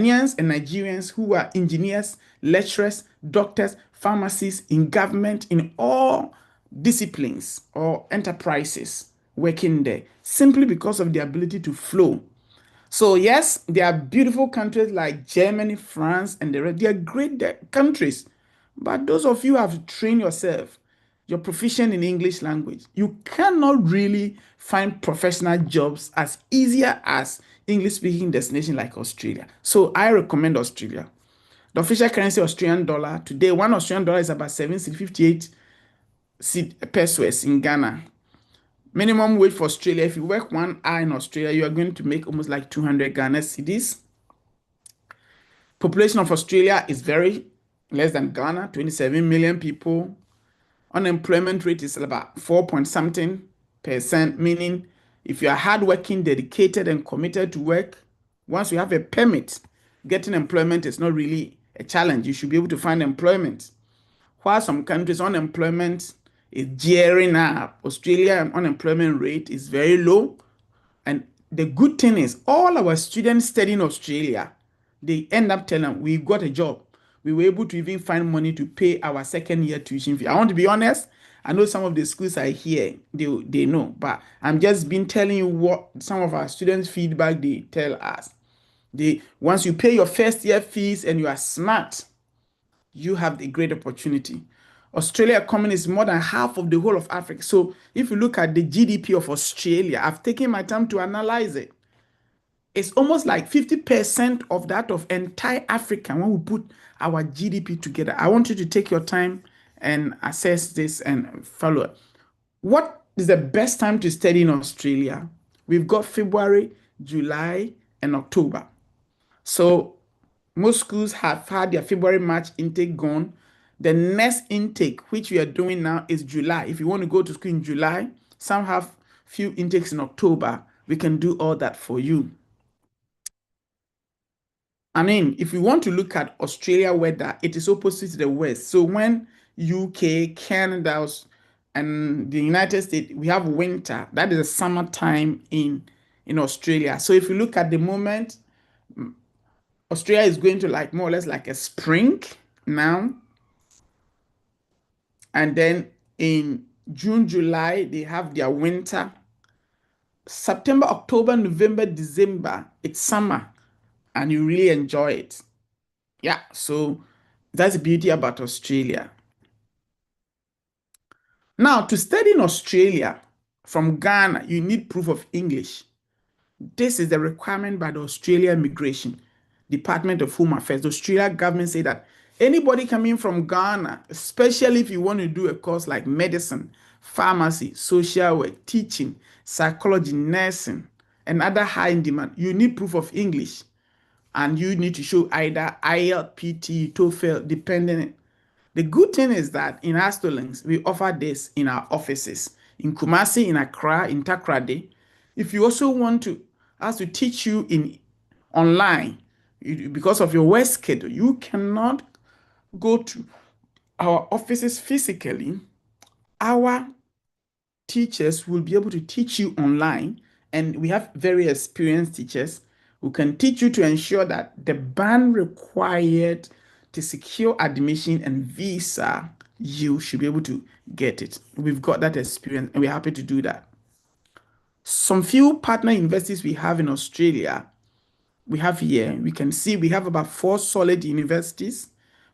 Ghanaians and Nigerians who are engineers, lecturers, doctors, pharmacists in government, in all disciplines or enterprises working there, simply because of the ability to flow. So yes, there are beautiful countries like Germany, France, and the rest. They are great countries. But those of you who have trained yourself, you're proficient in English language, you cannot really find professional jobs as easier as English speaking destination like Australia. So I recommend Australia. The official currency Australian dollar today, one Australian dollar is about 7.58 pesos in Ghana. Minimum wage for Australia, if you work 1 hour in Australia, you are going to make almost like 200 Ghana cedis. Population of Australia is very less than Ghana, 27 million people. Unemployment rate is about 4 point something percent, meaning if you are hardworking, dedicated, and committed to work, once you have a permit, getting employment is not really a challenge. You should be able to find employment. While some countries, unemployment is gearing up, Australia unemployment rate is very low. And the good thing is, all our students studying Australia, they end up telling them, we got a job. We were able to even find money to pay our second year tuition fee. I want to be honest. I know some of the schools are here, they know, but I'm just been telling you what some of our students' feedback they tell us. Once you pay your first year fees and you are smart, you have a great opportunity. Australia economy is more than half of the whole of Africa. So if you look at the GDP of Australia, I've taken my time to analyze it. It's almost like 50% of that of entire Africa when we put our GDP together. I want you to take your time and assess this and follow it. What is the best time to study in Australia? We've got February, July, and October. So most schools have had their February, March intake gone. The next intake, which we are doing now, is July. If you want to go to school in July, some have few intakes in October. We can do all that for you. I mean, if you want to look at Australia weather, it is opposite to the west. So when UK, Canada, and the United States, we have winter. That is the summertime in Australia. So if you look at the moment, Australia is going to like more or less like a spring now. And then in June, July, they have their winter. September, October, November, December, it's summer and you really enjoy it. Yeah, so that's the beauty about Australia. Now, to study in Australia from Ghana, you need proof of English. This is the requirement by the Australia Immigration Department of Home Affairs. The Australia government say that anybody coming from Ghana, especially if you want to do a course like medicine, pharmacy, social work, teaching, psychology, nursing, and other high in demand, you need proof of English. And you need to show either IELTS, PT, TOEFL, depending. The good thing is that in Astolinks, we offer this in our offices in Kumasi, in Accra, in Takoradi. If you also want us to teach you in online, because of your work schedule, you cannot go to our offices physically. Our teachers will be able to teach you online, and we have very experienced teachers who can teach you to ensure that the band required to secure admission and visa, you should be able to get it. We've got that experience and we're happy to do that. Some few partner universities we have in Australia, we have here, we can see we have about 4 solid universities.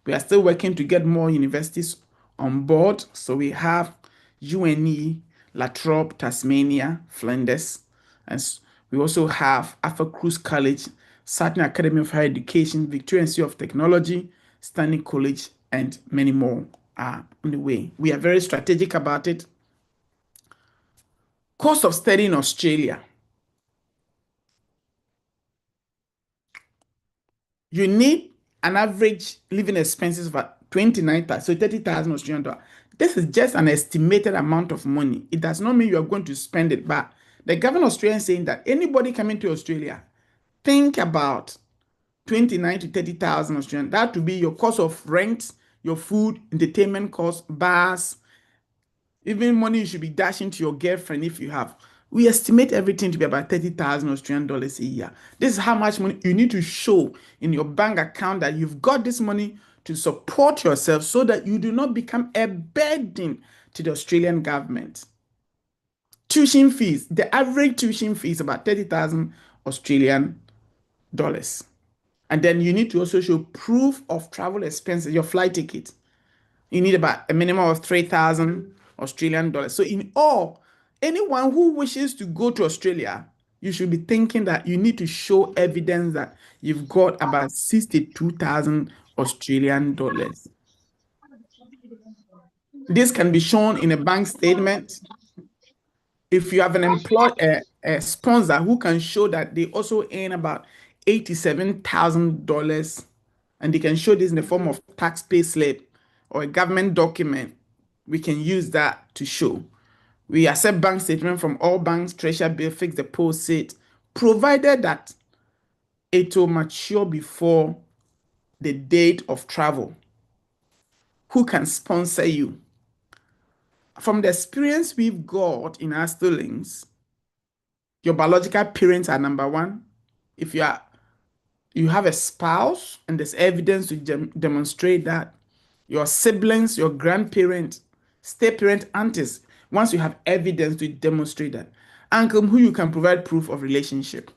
We are still working to get more universities on board. So we have UNE, La Trobe, Tasmania, Flinders, and we also have Alpha Cruz College, Saturn Academy of Higher Education, Victoria Institute of Technology, Stanley College, and many more are on the way. We are very strategic about it. Cost of study in Australia. You need an average living expenses of 29,000, so 30,000 Australian dollars. This is just an estimated amount of money. It does not mean you are going to spend it, but the government of Australia is saying that anybody coming to Australia, think about 29 to 30,000 Australian. That would be your cost of rent, your food, entertainment costs, bars, even money you should be dashing to your girlfriend if you have. We estimate everything to be about 30,000 Australian dollars a year. This is how much money you need to show in your bank account that you've got this money to support yourself so that you do not become a burden to the Australian government. Tuition fees, the average tuition fee is about 30,000 Australian dollars. And then you need to also show proof of travel expenses, your flight ticket. You need about a minimum of 3,000 Australian dollars. So in all, anyone who wishes to go to Australia, you should be thinking that you need to show evidence that you've got about 62,000 Australian dollars. This can be shown in a bank statement. If you have a sponsor who can show that they also earn about $87,000 and they can show this in the form of tax pay slip or a government document, we can use that to show. We accept bank statement from all banks, treasury bill, fixed deposit, provided that it will mature before the date of travel. Who can sponsor you? From the experience we've got in our students, your biological parents are number one. If you have a spouse and there's evidence to demonstrate that, your siblings, your grandparents, step parent, aunties, once you have evidence to demonstrate that, uncle who you can provide proof of relationship.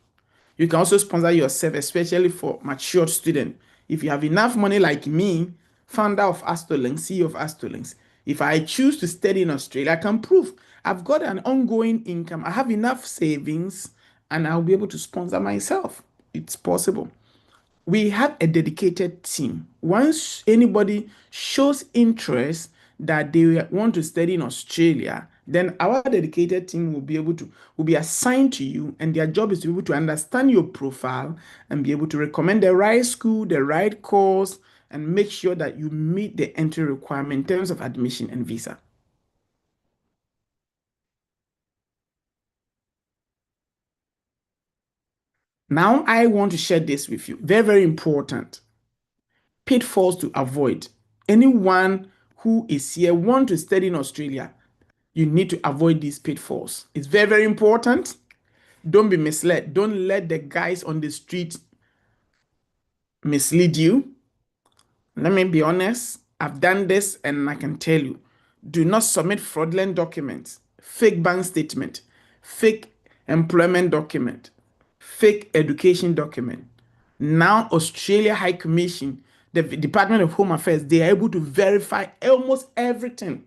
You can also sponsor yourself, especially for matured students. If you have enough money like me, founder of Astolinks, CEO of Astolinks, if I choose to study in Australia, I can prove I've got an ongoing income. I have enough savings and I'll be able to sponsor myself. It's possible. We have a dedicated team. Once anybody shows interest that they want to study in Australia, then our dedicated team will be assigned to you, and their job is to be able to understand your profile and be able to recommend the right school, the right course, and make sure that you meet the entry requirement in terms of admission and visa. Now I want to share this with you. Very, very important. Pitfalls to avoid. Anyone who is here want to study in Australia, you need to avoid these pitfalls. It's very, very important. Don't be misled. Don't let the guys on the street mislead you. Let me be honest. I've done this and I can tell you, do not submit fraudulent documents, fake bank statement, fake employment document, fake education document. Now, Australia High Commission, the Department of Home Affairs, they are able to verify almost everything.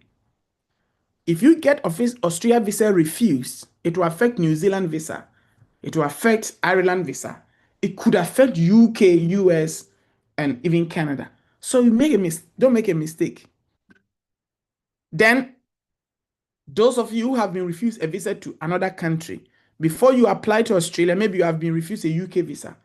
If you get Australia visa refused, it will affect New Zealand visa. It will affect Ireland visa. It could affect UK, US, and even Canada. So you don't make a mistake. Then those of you who have been refused a visa to another country, before you apply to Australia, maybe you have been refused a UK visa,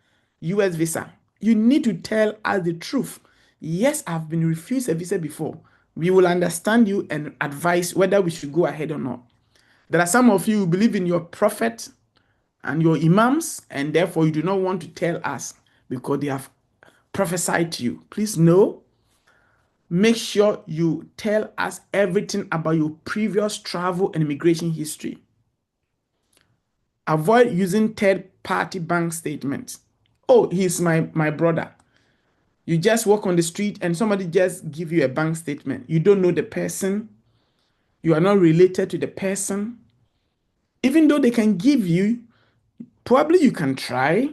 US visa. You need to tell us the truth. Yes, I've been refused a visa before. We will understand you and advise whether we should go ahead or not. There are some of you who believe in your prophet and your imams, and therefore you do not want to tell us because they have prophesied to you. Please know, make sure you tell us everything about your previous travel and immigration history. Avoid using third-party bank statements. Oh, he's my brother. You just walk on the street and somebody just give you a bank statement. You don't know the person. You are not related to the person. Even though they can give you, probably you can try.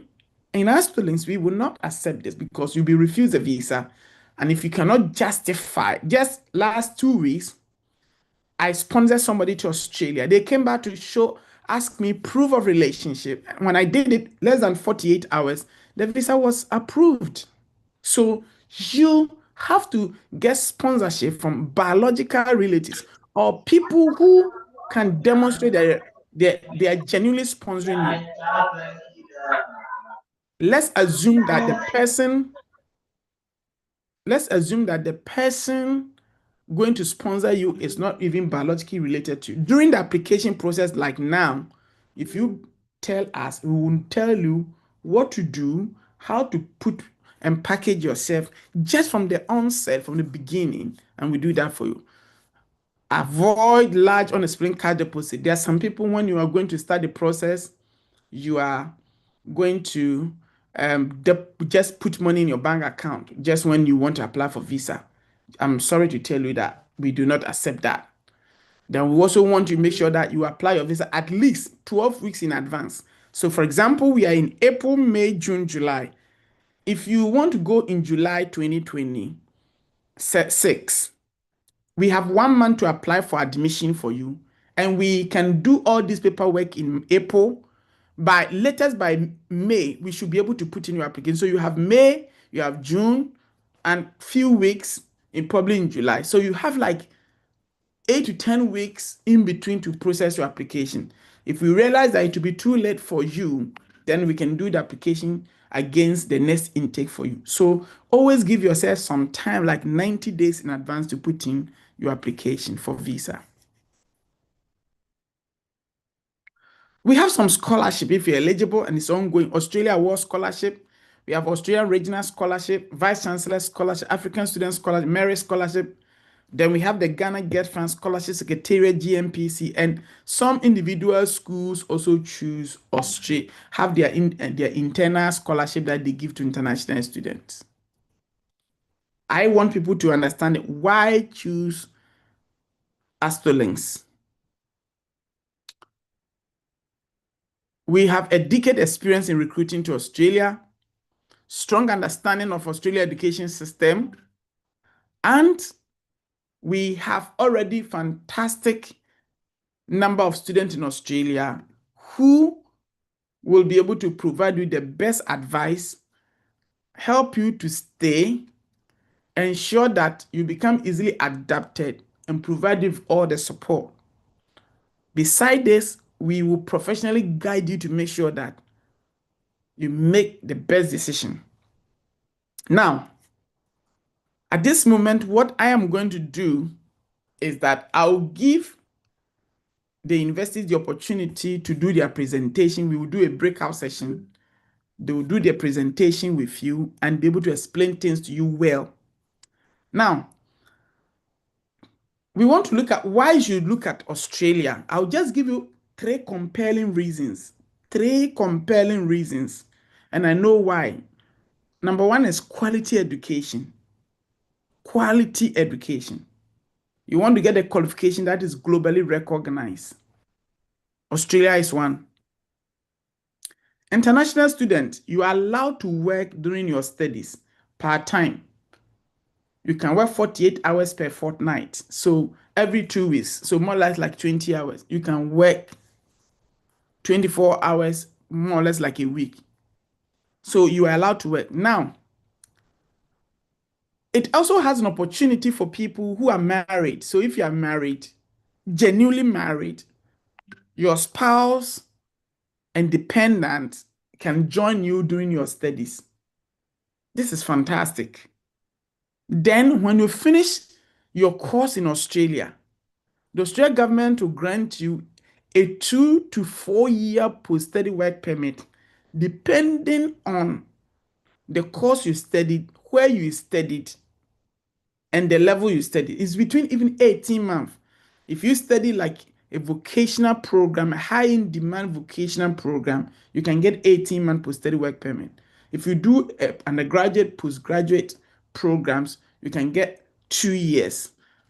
In our students, we will not accept this because you'll be refused a visa. And if you cannot justify, just last 2 weeks, I sponsored somebody to Australia. They came back to ask me proof of relationship. When I did it, less than 48 hours, the visa was approved. So you have to get sponsorship from biological relatives or people who can demonstrate that they are genuinely sponsoring you. Let's assume that the person going to sponsor you is not even biologically related to you. During the application process, like now, if you tell us, we will tell you what to do, how to put and package yourself just from the onset, from the beginning, and we do that for you. Avoid large unexplained cash deposit. There are some people, when you are going to start the process, you are going to just put money in your bank account just when you want to apply for visa. I'm sorry to tell you that we do not accept that. Then we also want to make sure that you apply your visa at least 12 weeks in advance. So, for example, we are in April, May, June, July. If you want to go in July 2026, we have 1 month to apply for admission for you, and we can do all this paperwork in April. By latest by May, we should be able to put in your application. So you have May, you have June, and few weeks in probably in July. So you have like 8 to 10 weeks in between to process your application. If we realize that it will be too late for you, then we can do the application against the next intake for you. So always give yourself some time, like 90 days in advance, to put in your application for visa. We have some scholarship if you're eligible, and it's ongoing. Australia Award Scholarship. We have Australian Regional Scholarship, Vice Chancellor Scholarship, African Student Scholarship, Merit Scholarship. Then we have the Ghana Get Fund Scholarship Secretariat, GMPC, and some individual schools also choose Australia, have their internal scholarship that they give to international students. I want people to understand why choose Astrolinks. We have a decade experience in recruiting to Australia, strong understanding of Australia education system, and we have already fantastic number of students in Australia who will be able to provide you the best advice, help you to stay, ensure that you become easily adapted, and provide you with all the support. Beside this, we will professionally guide you to make sure that you make the best decision. Now, at this moment, what I am going to do is that I'll give the universities the opportunity to do their presentation. We will do a breakout session. They will do their presentation with you and be able to explain things to you well. Now, we want to look at why you should look at Australia. I'll just give you 3 compelling reasons. 3 compelling reasons. And I know why. Number 1 is quality education. Quality education. You want to get a qualification that is globally recognized. Australia is one. International students, you are allowed to work during your studies part-time. You can work 48 hours per fortnight. So every 2 weeks, so more or less like 20 hours. You can work 24 hours, more or less like a week. So you are allowed to work. Now, it also has an opportunity for people who are married. So if you are married, genuinely married, your spouse and dependent can join you during your studies. This is fantastic. Then when you finish your course in Australia, the Australian government will grant you a 2 to 4 year post-study work permit, depending on the course you studied, where you studied, and the level you studied. It's between even 18 months. If you study like a vocational program, a high-in-demand vocational program, you can get 18-month post-study work permit. If you do undergraduate, postgraduate programs, you can get 2 years,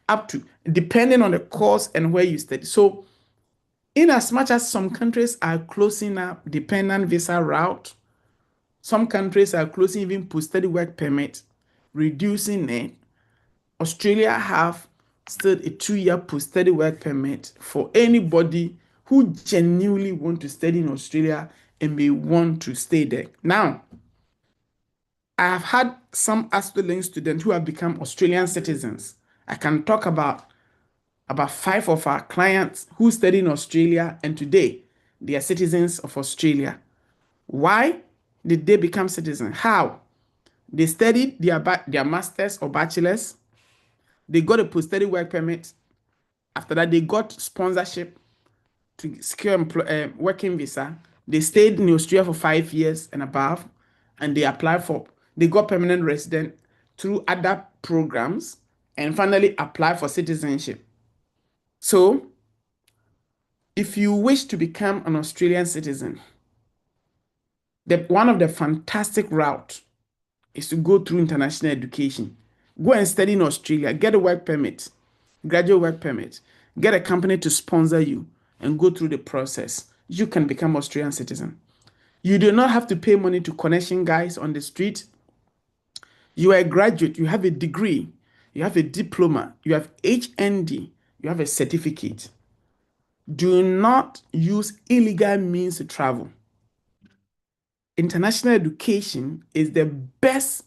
up to, depending on the course and where you study. So, in as much as some countries are closing up dependent visa route, some countries are closing even post-study work permit, reducing it. Australia have still a 2-year post-study work permit for anybody who genuinely want to study in Australia and may want to stay there. Now, I have had some Astrolinks students who have become Australian citizens. I can talk about 5 of our clients who study in Australia, and today they are citizens of Australia. Why did they become citizens? How? They studied their masters or bachelors. They got a post-study work permit. After that, they got sponsorship to secure working visa. They stayed in Australia for 5 years and above, and they got permanent resident through other programs, and finally applied for citizenship. So, if you wish to become an Australian citizen, one of the fantastic route is to go through international education. Go and study in Australia, get a work permit, graduate work permit, get a company to sponsor you, and go through the process. You can become Australian citizen. You do not have to pay money to connection guys on the street. You are a graduate, you have a degree, you have a diploma, you have HND, you have a certificate. Do not use illegal means to travel. International education is the best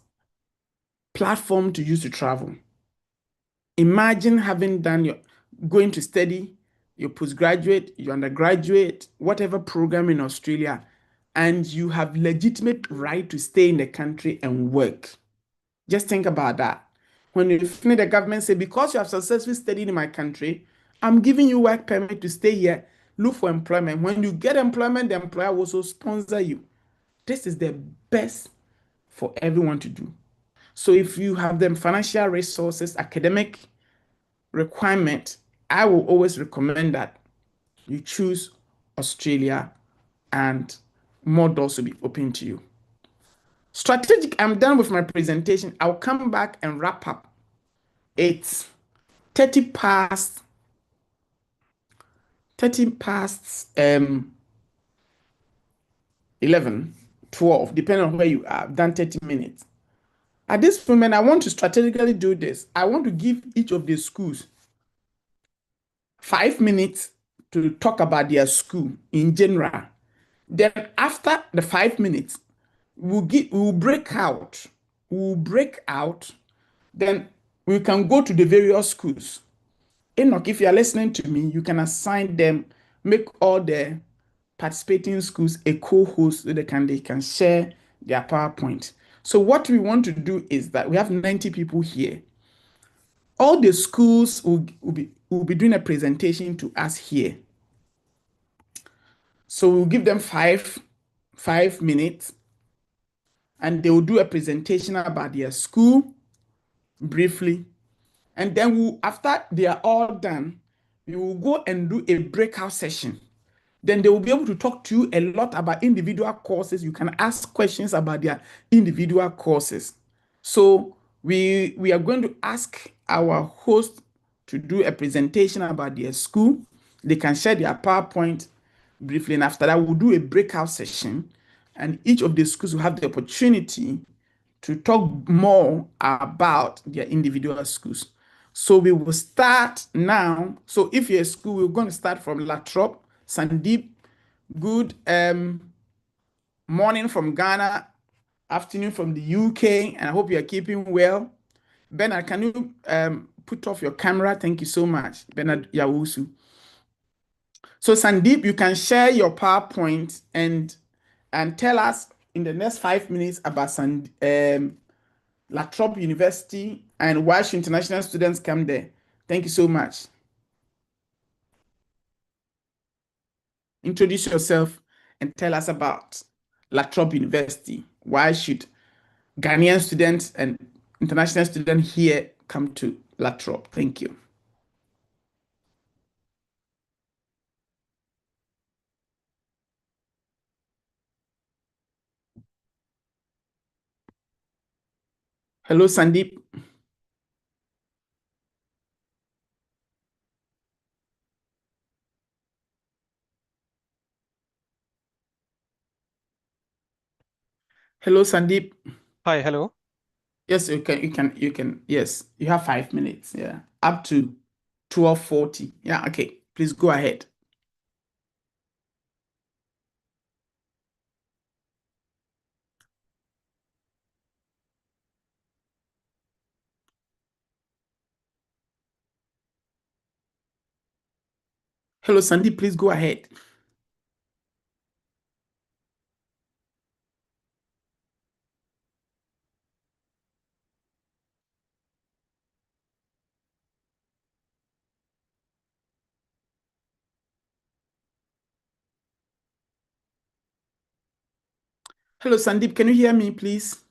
platform to use to travel. Imagine having done going to study your postgraduate, your undergraduate, whatever program in Australia, and you have legitimate right to stay in the country and work. Just think about that. When you finish, the government say, because you have successfully studied in my country, I'm giving you work permit to stay here, look for employment. When you get employment, the employer will also sponsor you. This is the best for everyone to do. So if you have the financial resources, academic requirement, I will always recommend that you choose Australia and more doors will be open to you. Strategic, I'm done with my presentation. I'll come back and wrap up. It's 30 past 30 past 11, 12, depending on where you are. I've done 30 minutes. At this moment, I want to strategically do this. I want to give each of the schools 5 minutes to talk about their school in general. Then after the 5 minutes, we'll break out. We'll break out. Then we can go to the various schools. Enoch, if you are listening to me, you can assign them, make all the participating schools a co-host so they can share their PowerPoint. So what we want to do is that we have 90 people here. All the schools will be doing a presentation to us here. So we'll give them five minutes and they will do a presentation about their school briefly. And then after they are all done, we will go and do a breakout session. Then they will be able to talk to you a lot about individual courses. You can ask questions about their individual courses. So we are going to ask our host to do a presentation about their school. They can share their PowerPoint briefly, and after that, we'll do a breakout session, and each of the schools will have the opportunity to talk more about their individual schools. So we will start now. So if you're a school, we're going to start from Latrobe. Sandeep, good morning from Ghana, afternoon from the UK, and I hope you are keeping well. Bernard, can you put off your camera? Thank you so much, Bernard Yawusu. So Sandeep, you can share your PowerPoint and tell us in the next 5 minutes about Latrobe University and why should international students come there. Thank you so much. Introduce yourself and tell us about Latrobe University. Why should Ghanaian students and international students here come to Latrobe? Thank you. Hello, Sandeep. Hello, Sandeep. Hi, hello. Yes, yes, you have 5 minutes. Yeah, up to 12:40. Yeah, okay. Please go ahead. Hello, Sandeep, please go ahead. Hello, Sandeep, can you hear me, please?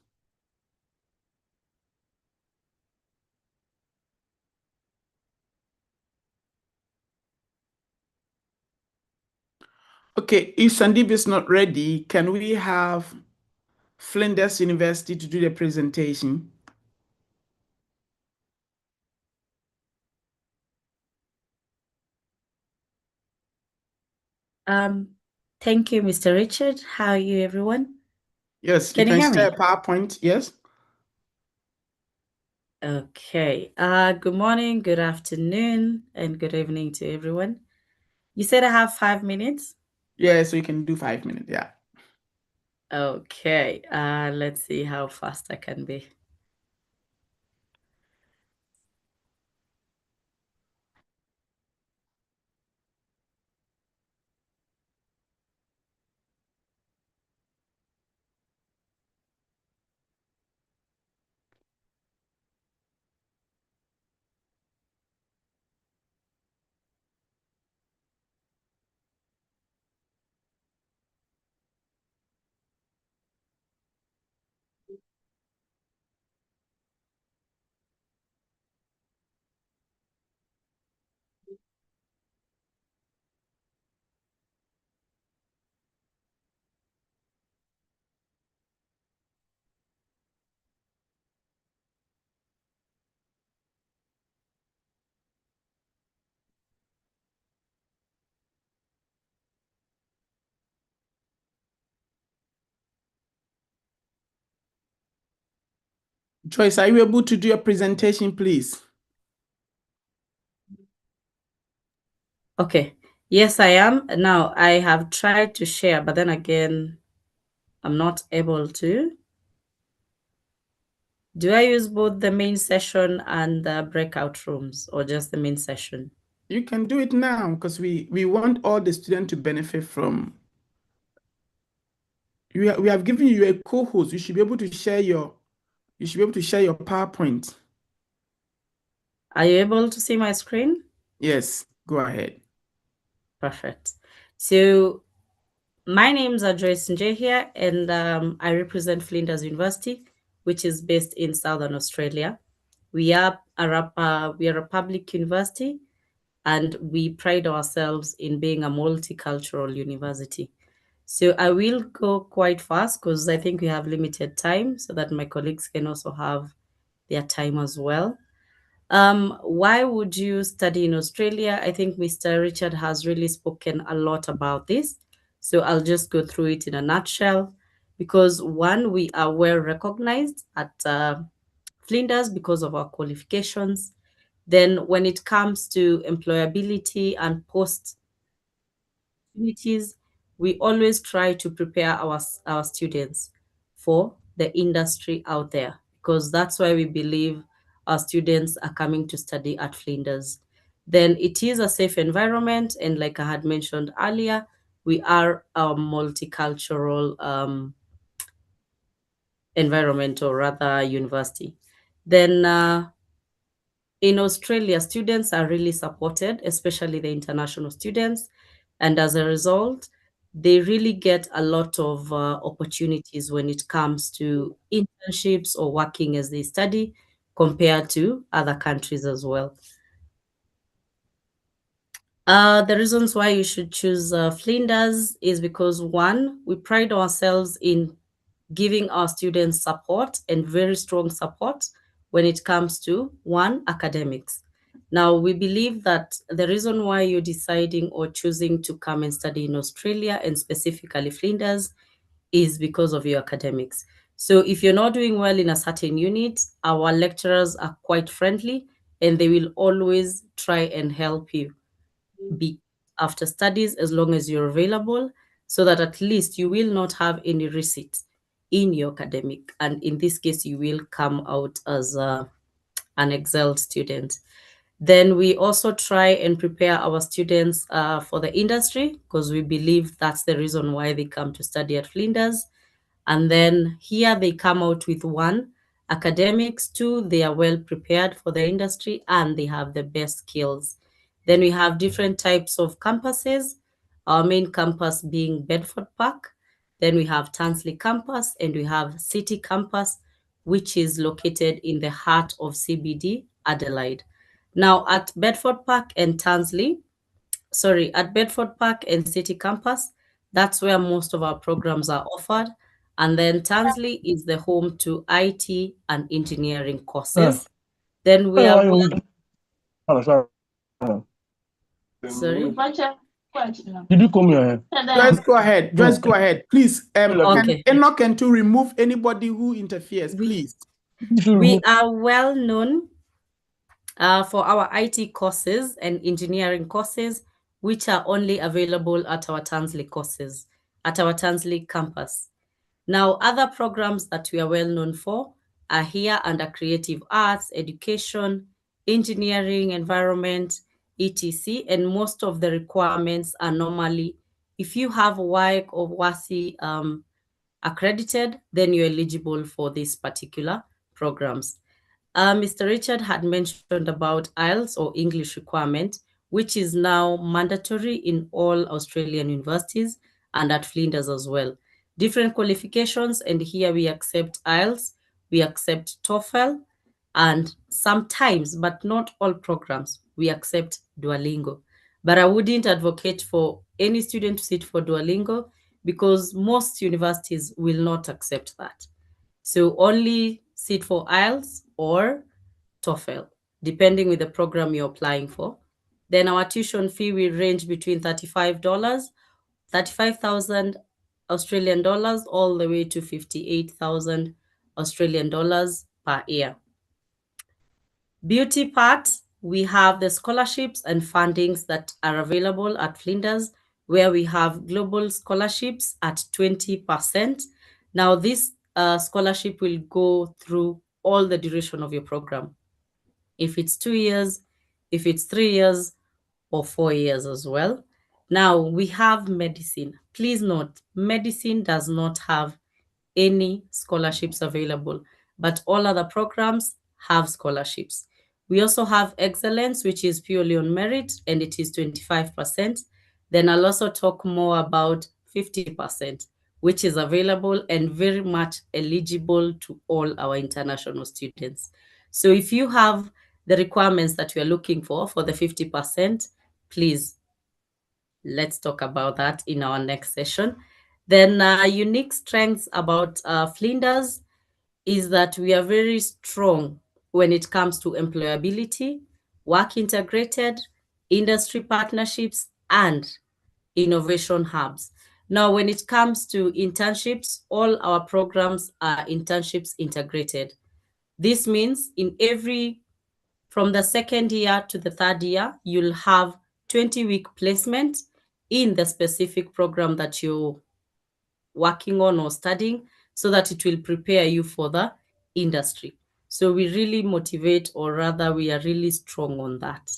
Okay, if Sandeep is not ready, can we have Flinders University to do the presentation? Thank you, Mr. Richard. How are you, everyone? Yes, you Can you can hear share a me? PowerPoint. Yes. Okay. Good morning, good afternoon, and good evening to everyone. You said I have 5 minutes? Yeah, so you can do 5 minutes. Yeah. Okay. Let's see how fast I can be. Joyce, are you able to do your presentation, please? Okay. Yes, I am. Now, I have tried to share, but then again, I'm not able to. Do I use both the main session and the breakout rooms or just the main session? You can do it now because we want all the students to benefit from. We have given you a co-host. You should be able to share your PowerPoint. Are you able to see my screen? Yes, go ahead. Perfect. So my name's Joyce Nje here, and I represent Flinders University, which is based in Southern Australia. We are a public university, and we pride ourselves in being a multicultural university. So I will go quite fast because I think we have limited time, so that my colleagues can also have their time as well. Why would you study in Australia? I think Mr. Richard has really spoken a lot about this. So I'll just go through it in a nutshell. Because one, we are well recognized at Flinders because of our qualifications. Then, when it comes to employability and post opportunities, we always try to prepare our students for the industry out there because that's why we believe our students are coming to study at Flinders. Then it is a safe environment, and like I had mentioned earlier, we are a multicultural environment, or rather university. Then in Australia, students are really supported, especially the international students. And as a result, they really get a lot of opportunities when it comes to internships or working as they study compared to other countries as well. The reasons why you should choose Flinders is because one, we pride ourselves in giving our students support and very strong support when it comes to one, academics. Now, we believe that the reason why you're deciding or choosing to come and study in Australia and specifically Flinders is because of your academics. So, if you're not doing well in a certain unit, our lecturers are quite friendly and they will always try and help you be after studies as long as you're available, so that at least you will not have any receipts in your academic, and in this case you will come out as an excelled student. Then we also try and prepare our students for the industry because we believe that's the reason why they come to study at Flinders. And then here they come out with one, academics, two, they are well prepared for the industry and they have the best skills. Then we have different types of campuses, our main campus being Bedford Park. Then we have Tansley campus and we have City campus, which is located in the heart of CBD, Adelaide. Now at Bedford Park and City campus, That's where most of our programs are offered. And then Tansley is the home to IT and engineering courses. Then we are sorry. Did you come here? Just go ahead. Just go ahead. Please, Okay. can Enoch and to remove anybody who interferes, please. We are well known for our IT courses and engineering courses, which are only available at our Tansley courses, at our Tansley campus. Now, other programs that we are well known for are here under creative arts, education, engineering, environment, etc. And most of the requirements are normally, if you have WAEC or WASI accredited, then you're eligible for these particular programs. Mr. Richard had mentioned about IELTS or English requirement, which is now mandatory in all Australian universities and at Flinders as well. Different qualifications, and here we accept IELTS, we accept TOEFL, and sometimes, but not all programs, we accept Duolingo. But I wouldn't advocate for any student to sit for Duolingo because most universities will not accept that. So only sit for IELTS or TOEFL, depending with the program you're applying for. Then our tuition fee will range between $35,000 Australian dollars all the way to 58,000 Australian dollars per year. Beauty part, we have the scholarships and fundings that are available at Flinders, where we have global scholarships at 20%. Now, this scholarship will go through all the duration of your program. If it's 2 years, if it's 3 years, or 4 years as well. Now, we have medicine. Please note, medicine does not have any scholarships available, but all other programs have scholarships. We also have excellence, which is purely on merit, and it is 25%. Then I'll also talk more about 50%, which is available and very much eligible to all our international students. So if you have the requirements that we are looking for the 50%, please, let's talk about that in our next session. Then unique strengths about Flinders is that we are very strong when it comes to employability, work integrated, industry partnerships, and innovation hubs. Now, when it comes to internships, all our programs are internships integrated. This means from the second year to the third year, you'll have 20-week placement in the specific program that you're working on or studying, so that it will prepare you for the industry. So we really motivate, or rather we are really strong on that.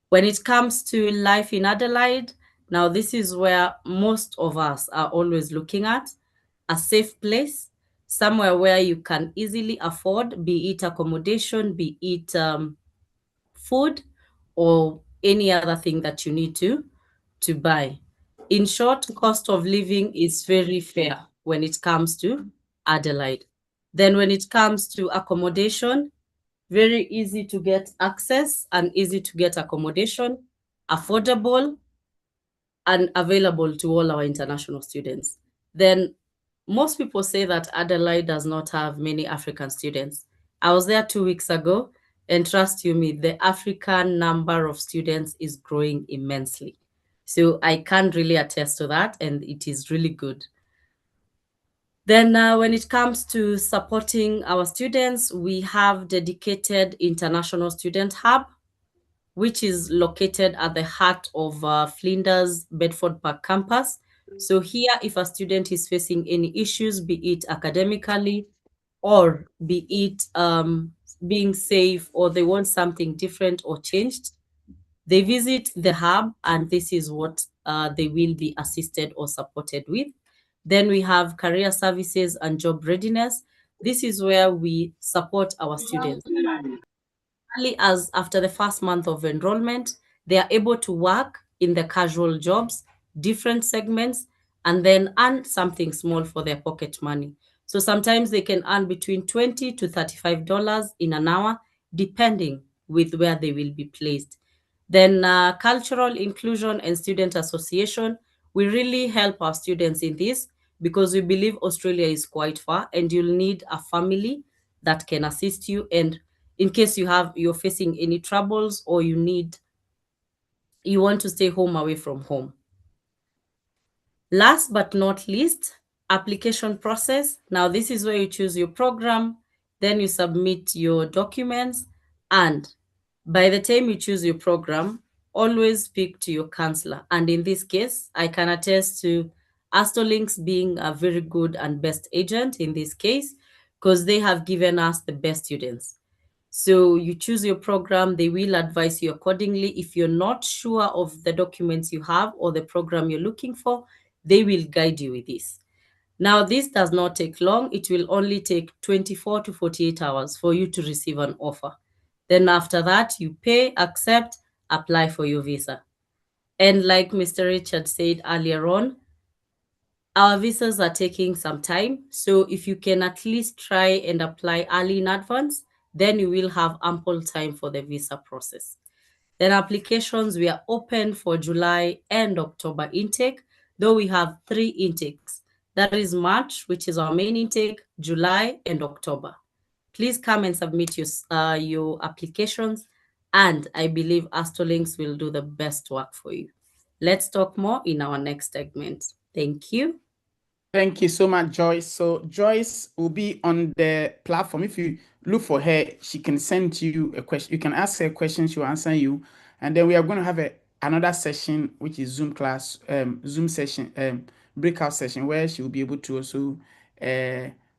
When it comes to life in Adelaide, now this is where most of us are always looking at: a safe place, somewhere where you can easily afford, be it accommodation, be it food, or any other thing that you need to buy. In short, cost of living is very fair when it comes to Adelaide. Then when it comes to accommodation, very easy to get access and easy to get accommodation, affordable and available to all our international students. Then most people say that Adelaide does not have many African students. I was there 2 weeks ago, and trust you me, the African number of students is growing immensely. So I can really attest to that, and it is really good. Then when it comes to supporting our students, we have dedicated International Student Hub, which is located at the heart of Flinders Bedford Park campus. So here, if a student is facing any issues, be it academically or be it being safe, or they want something different or changed, they visit the hub, and this is what they will be assisted or supported with. Then we have career services and job readiness. This is where we support our students. Early as after the first month of enrollment, they are able to work in the casual jobs, different segments, and then earn something small for their pocket money. So sometimes they can earn between $20 to $35 in an hour, depending with where they will be placed. Then cultural inclusion and student association, We really help our students in this because we believe Australia is quite far and you'll need a family that can assist you. And in case you're facing any troubles or you want to stay home away from home. Last but not least, application process. Now, this is where you choose your program, then you submit your documents, and by the time you choose your program, always speak to your counselor. And in this case, I can attest to Astolinks being a very good and best agent in this case, because they have given us the best students. So you choose your program, they will advise you accordingly. If you're not sure of the documents you have or the program you're looking for, they will guide you with this. Now, this does not take long. It will only take 24 to 48 hours for you to receive an offer. Then after that, you pay, accept, apply for your visa. And like Mr. Richard said earlier on, our visas are taking some time. So if you can at least try and apply early in advance, then you will have ample time for the visa process. Then applications, we are open for July and October intake, though we have 3 intakes. That is March, which is our main intake, July and October. Please come and submit your applications, and I believe Astolinks will do the best work for you. Let's talk more in our next segment. Thank you. Thank you so much, Joyce. So Joyce will be on the platform. If you look for her, she can send you a question. You can ask her a question, she will answer you. And then we are going to have another session, which is Zoom class, Zoom session, breakout session, where she will be able to also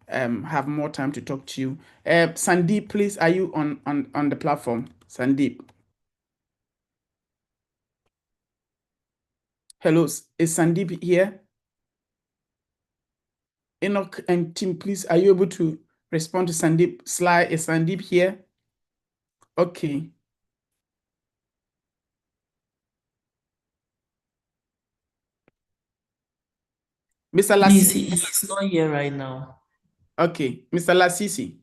have more time to talk to you. Sandeep, please, are you on the platform? Sandeep. Hello, is Sandeep here? Enoch and Tim, please, are you able to respond to Sandeep? Sly, is Sandeep here? Okay. Mr. Lasisi. He's not here right now. Okay, Mr. Lasisi.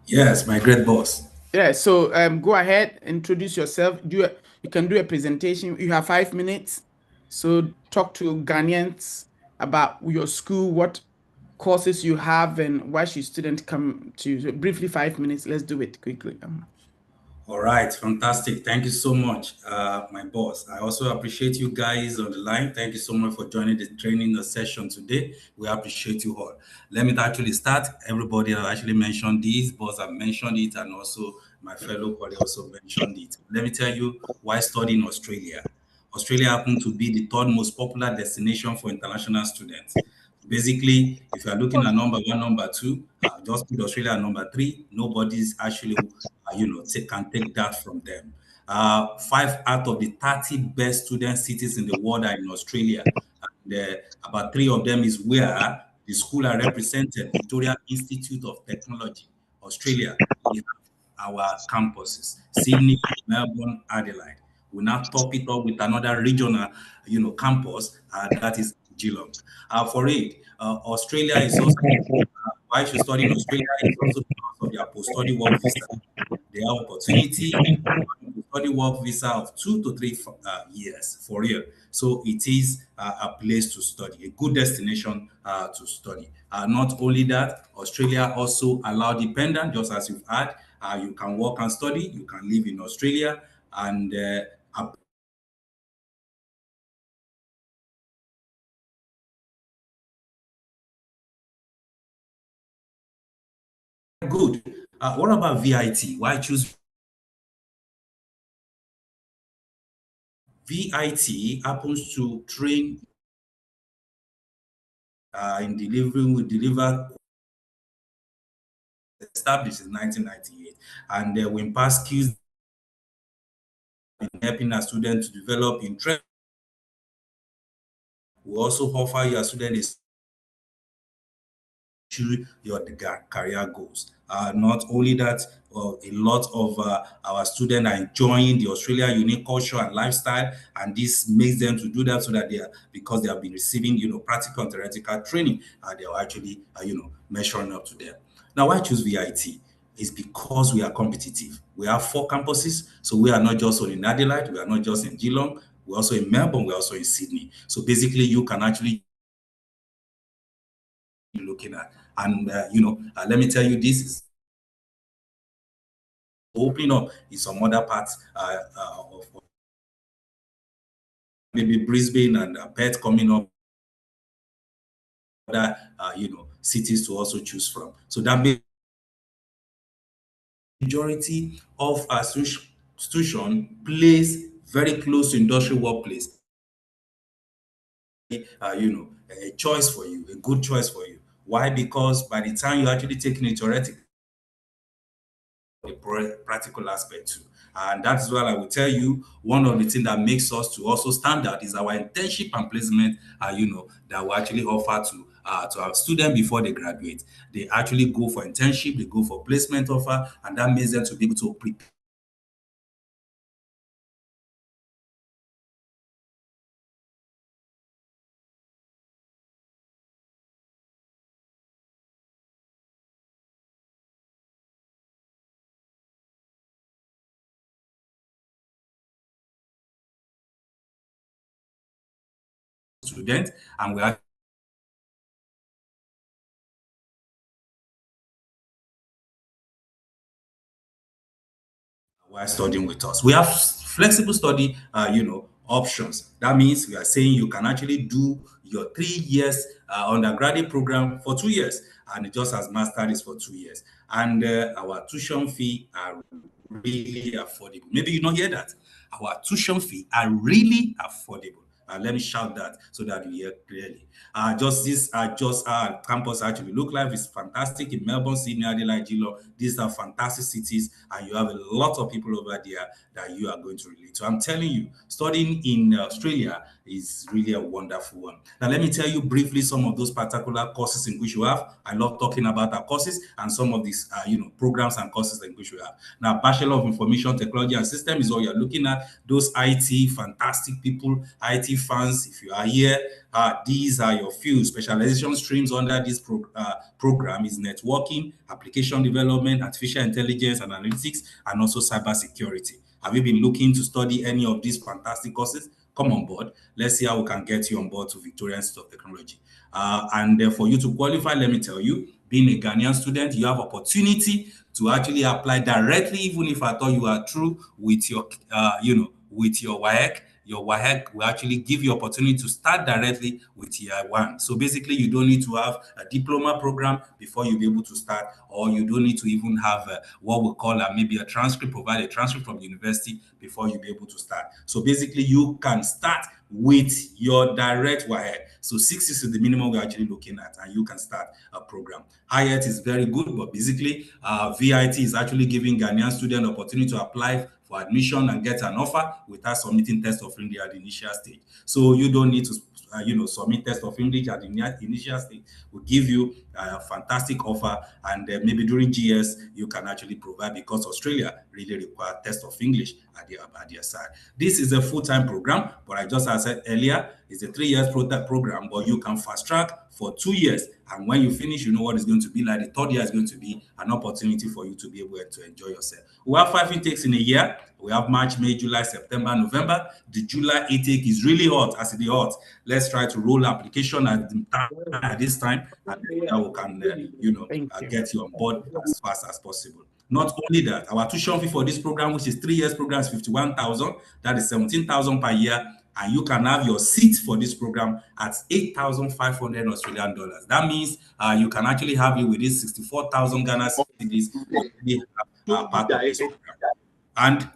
Yes, my great boss. Yeah, so go ahead, introduce yourself. You can do a presentation. You have 5 minutes. So talk to Ghanaians about your school, what courses you have, and why should students come to you. So briefly, 5 minutes. Let's do it quickly. All right, fantastic. Thank you so much, my boss. I also appreciate you guys on the line. Thank you so much for joining the training session today. We appreciate you all. Let me actually start. Everybody have actually mentioned this, boss have mentioned it, and also my fellow colleague also mentioned it. Let me tell you why studying Australia. Australia happened to be the third most popular destination for international students. Basically, if you are looking at number 1, number 2, just put Australia at number 3. Nobody's actually, can take that from them. 5 out of the 30 best student cities in the world are in Australia. And, about 3 of them is where the school are represented. Victoria Institute of Technology, Australia. We have our campuses: Sydney, Melbourne, Adelaide. We now top it up with another regional, campus that is Geelong. For it, Australia is also why you should study in Australia is also because of their post-study work visa. They have opportunity to study work visa of 2 to 3 years for real. So it is a place to study, a good destination to study. Not only that, Australia also allow dependent, just as you've had. You can work and study, you can live in Australia, and good. What about VIT? Why choose VIT? Happens to train in delivering, we deliver established in 1998, and we impart skills in helping our students to develop interest. We also offer your students your career goals. Not only that, a lot of our students are enjoying the Australia unique culture and lifestyle, and this makes them to do that so that because they have been receiving, practical and theoretical training, they are actually, measuring up to them. Now, why choose VIT? Is because we are competitive. We have 4 campuses, so we are not just in Adelaide, we are not just in Geelong, we're also in Melbourne, we're also in Sydney. So basically, you can actually be looking at. And, let me tell you, this is opening up in some other parts of maybe Brisbane and Perth coming up, other cities to also choose from. So that majority of our institution plays very close to industrial workplace. A choice for you, a good choice for you. Why? Because by the time you're actually taking it theoretically, the practical aspect too. And that's why I will tell you, one of the things that makes us to also stand out is our internship and placement, that we actually offer to our students before they graduate. They actually go for internship, they go for placement offer, and that makes them to be able to prepare students, and we are while studying with us. We have flexible study, options. That means we are saying you can actually do your 3 years undergraduate program for 2 years, and just as master is for 2 years. And our tuition fee are really affordable. Maybe you don't hear that. Our tuition fee are really affordable. Let me shout that so that you hear clearly. Just our campus actually look like it's fantastic in Melbourne, Sydney, Adelaide, Geelong. These are fantastic cities, and you have a lot of people over there that you are going to relate to. I'm telling you, studying in Australia is really a wonderful one. Now, let me tell you briefly some of those particular courses in which you have. I love talking about our courses and some of these, programs and courses in which we have. Now, Bachelor of Information Technology and System is what you're looking at. Those IT fantastic people, IT fans, if you are here, these are your few specialization streams under this program is networking, application development, artificial intelligence and analytics, and also cybersecurity. Have you been looking to study any of these fantastic courses? Come on board. Let's see how we can get you on board to Victoria Institute of Technology. And for you to qualify, let me tell you, being a Ghanaian student, you have opportunity to actually apply directly, even if I thought you are through with your, with your WAEC. Your WAEC will actually give you opportunity to start directly with year one. So basically, you don't need to have a diploma program before you'll be able to start, or you don't need to even have what we call maybe a transcript, provide a transcript from the university before you'll be able to start. So basically, you can start with your direct WAEC. So 6 is the minimum we're actually looking at, and you can start a program. IELTS is very good, but basically, VIT is actually giving Ghanaian students opportunity to apply for admission and get an offer without submitting test of English at the initial stage. So you don't need to submit test of English at the initial stage. We'll give you a fantastic offer, and maybe during GS you can actually provide, because Australia really requires test of English at their side. This is a full-time program, but as I said earlier, it's a 3 years program, but you can fast track for 2 years. And when you finish, you know what it's going to be like. The third year is going to be an opportunity for you to be able to enjoy yourself. We have 5 intakes in a year. We have March, May, July, September, November. The July intake is really hot, as it is hot. Let's try to roll application at this time, and we can, get you on board as fast as possible. Not only that, our tuition fee for this program, which is 3 years program, is 51,000. That is 17,000 per year. And you can have your seat for this program at 8,500 Australian dollars. That means you can actually have it within 64,000 Ghana cedis part of this program. And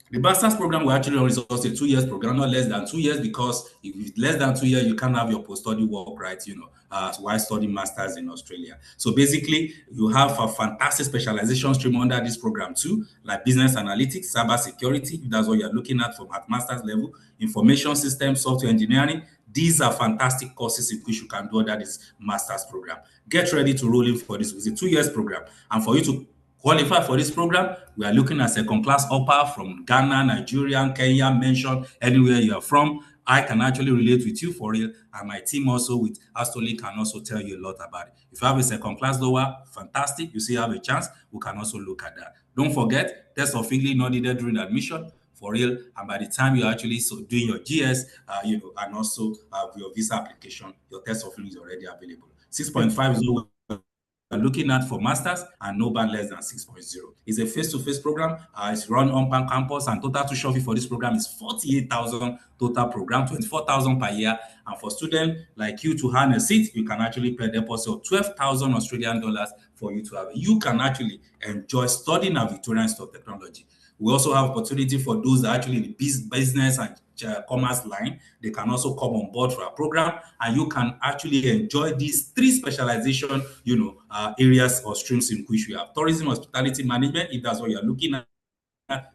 the master's program will actually result a 2 years program, not less than 2 years, because if it's less than 2 years, you can't have your post-study work, right? While studying masters in Australia. So basically, you have a fantastic specialization stream under this program too, like business analytics, cyber security, if that's what you're looking at at master's level, information systems, software engineering. These are fantastic courses in which you can do under this master's program. Get ready to roll in for this. It's a 2 years program. And for you to qualify for this program, we are looking at second-class offer from Ghana, Nigeria, Kenya, mention anywhere you are from. I can actually relate with you for real, and my team also with Astolink can also tell you a lot about it. If you have a second-class lower, fantastic. You still have a chance. We can also look at that. Don't forget, test of English not needed during admission. for real. And by the time you're actually doing your GS, and also your visa application, your test of is already available. 6.5 is what we're looking at for masters, and no band less than 6.0. It's a face-to-face program. It's run on campus, and total tuition fee for this program is 48,000 total program, 24,000 per year. And for students like you to earn a seat, you can actually pay a deposit of 12,000 Australian dollars for you to have it. You can actually enjoy studying at Victoria Institute of Technology. We also have opportunity for those that actually in the business and commerce line. They can also come on board for our program, and you can actually enjoy these 3 specialization, areas or streams in which we have tourism, hospitality management. If that's what you're looking at,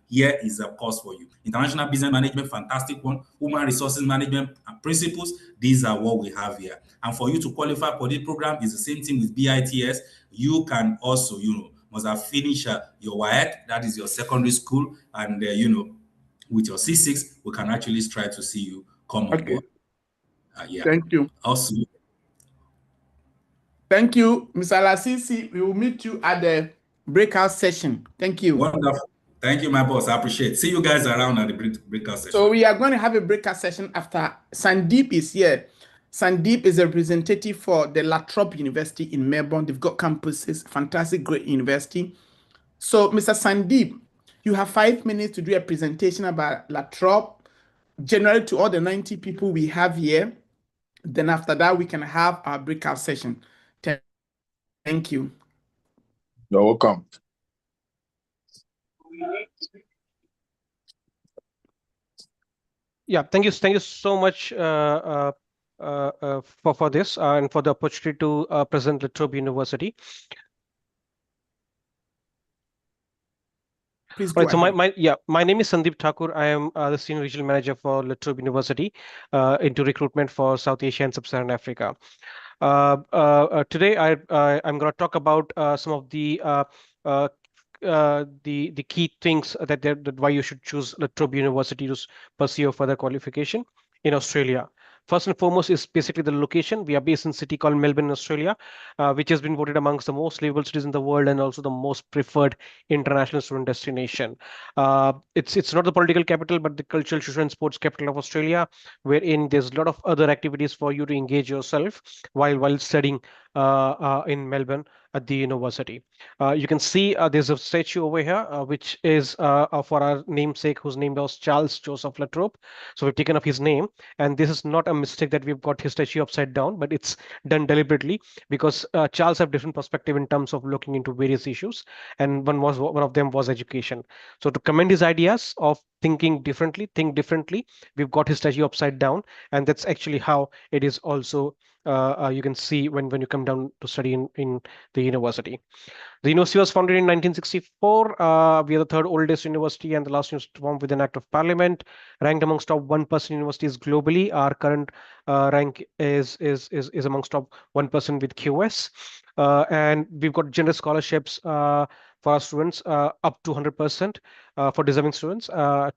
here is a course for you. International business management, fantastic one. Human resources management and principles, these are what we have here. And for you to qualify for this program, is the same thing with BITS. You can also, must have finished your WAEC, that is your secondary school, and with your C6, we can actually try to see you come on board. Yeah. Thank you. Also, thank you, Mr. Lasisi. We will meet you at the breakout session. Thank you. Wonderful. Thank you, my boss. I appreciate it. See you guys around at the breakout session. So we are going to have a breakout session after Sandeep is here. Sandeep is a representative for the La Trobe University in Melbourne. They've got campuses, fantastic, great university. So, Mr. Sandeep, you have 5 minutes to do a presentation about La Trobe, generally to all the 90 people we have here. Then after that, we can have our breakout session. Thank you. You're welcome. Yeah, thank you so much for this and for the opportunity to present La Trobe University. Please go ahead. So my name is Sandeep Thakur. I am the Senior Regional Manager for La Trobe University into recruitment for South Asia and Sub-Saharan Africa. Today I'm going to talk about some of the key things that why you should choose La Trobe University to pursue your further qualification in Australia. First and foremost is basically the location. We are based in a city called Melbourne, Australia, which has been voted amongst the most livable cities in the world and also the most preferred international student destination. It's not the political capital, but the cultural, social, and sports capital of Australia, wherein there's a lot of other activities for you to engage yourself while studying in Melbourne at the university. You can see there's a statue over here, which is for our namesake, whose name was Charles Joseph La Trobe. So we've taken up his name, and this is not a mistake that we've got his statue upside down, but it's done deliberately because Charles have different perspective in terms of looking into various issues, and one of them was education. So to commend his ideas of think differently, we've got his statue upside down, and that's actually how it is also you can see when you come down to study in the university. The university was founded in 1964. We are the 3rd oldest university and the last university formed with an act of parliament, ranked amongst top 1% universities globally. Our current rank is amongst top 1% with QS. And we've got generous scholarships for our students up to 100% for deserving students.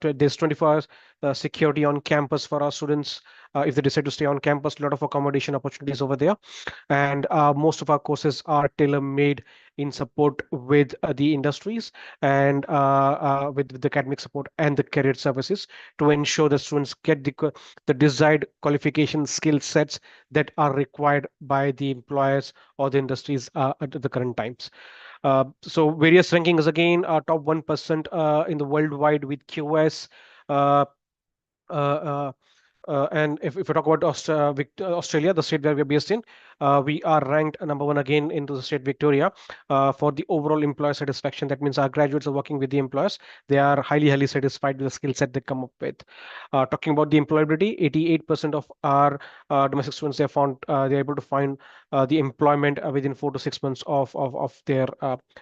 There's 24 hours security on campus for our students. If they decide to stay on campus, a lot of accommodation opportunities over there. And most of our courses are tailor-made in support with the industries and with the academic support and the career services to ensure the students get the desired qualification skill sets that are required by the employers or the industries at the current times. So various rankings again are top 1% in the worldwide with QS. And if we talk about Australia, the state where we're based in, we are ranked number 1 again into the state Victoria for the overall employer satisfaction. That means our graduates are working with the employers. They are highly satisfied with the skill set they come up with. Talking about the employability, 88% of our domestic students, they're able to find the employment within 4 to 6 months of their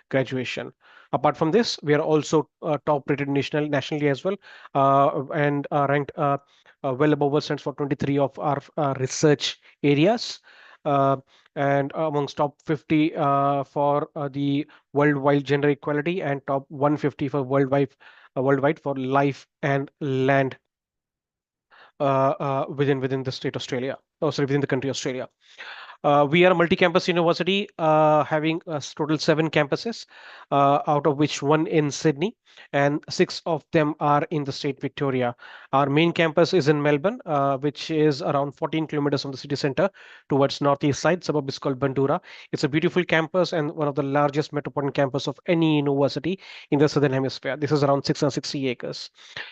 graduation. Apart from this, we are also top rated nationally as well, and ranked well above % for 23 of our research areas, and amongst top 50 for the worldwide gender equality and top 150 for worldwide for life and land within the state Australia, within the country Australia. We are a multi-campus university having a total 7 campuses, out of which 1 in Sydney, and 6 of them are in the state Victoria. Our main campus is in Melbourne, which is around 14 kilometers from the city center towards northeast side. Suburb is called Bandura. It's a beautiful campus and one of the largest metropolitan campus of any university in the Southern Hemisphere. This is around 660 acres.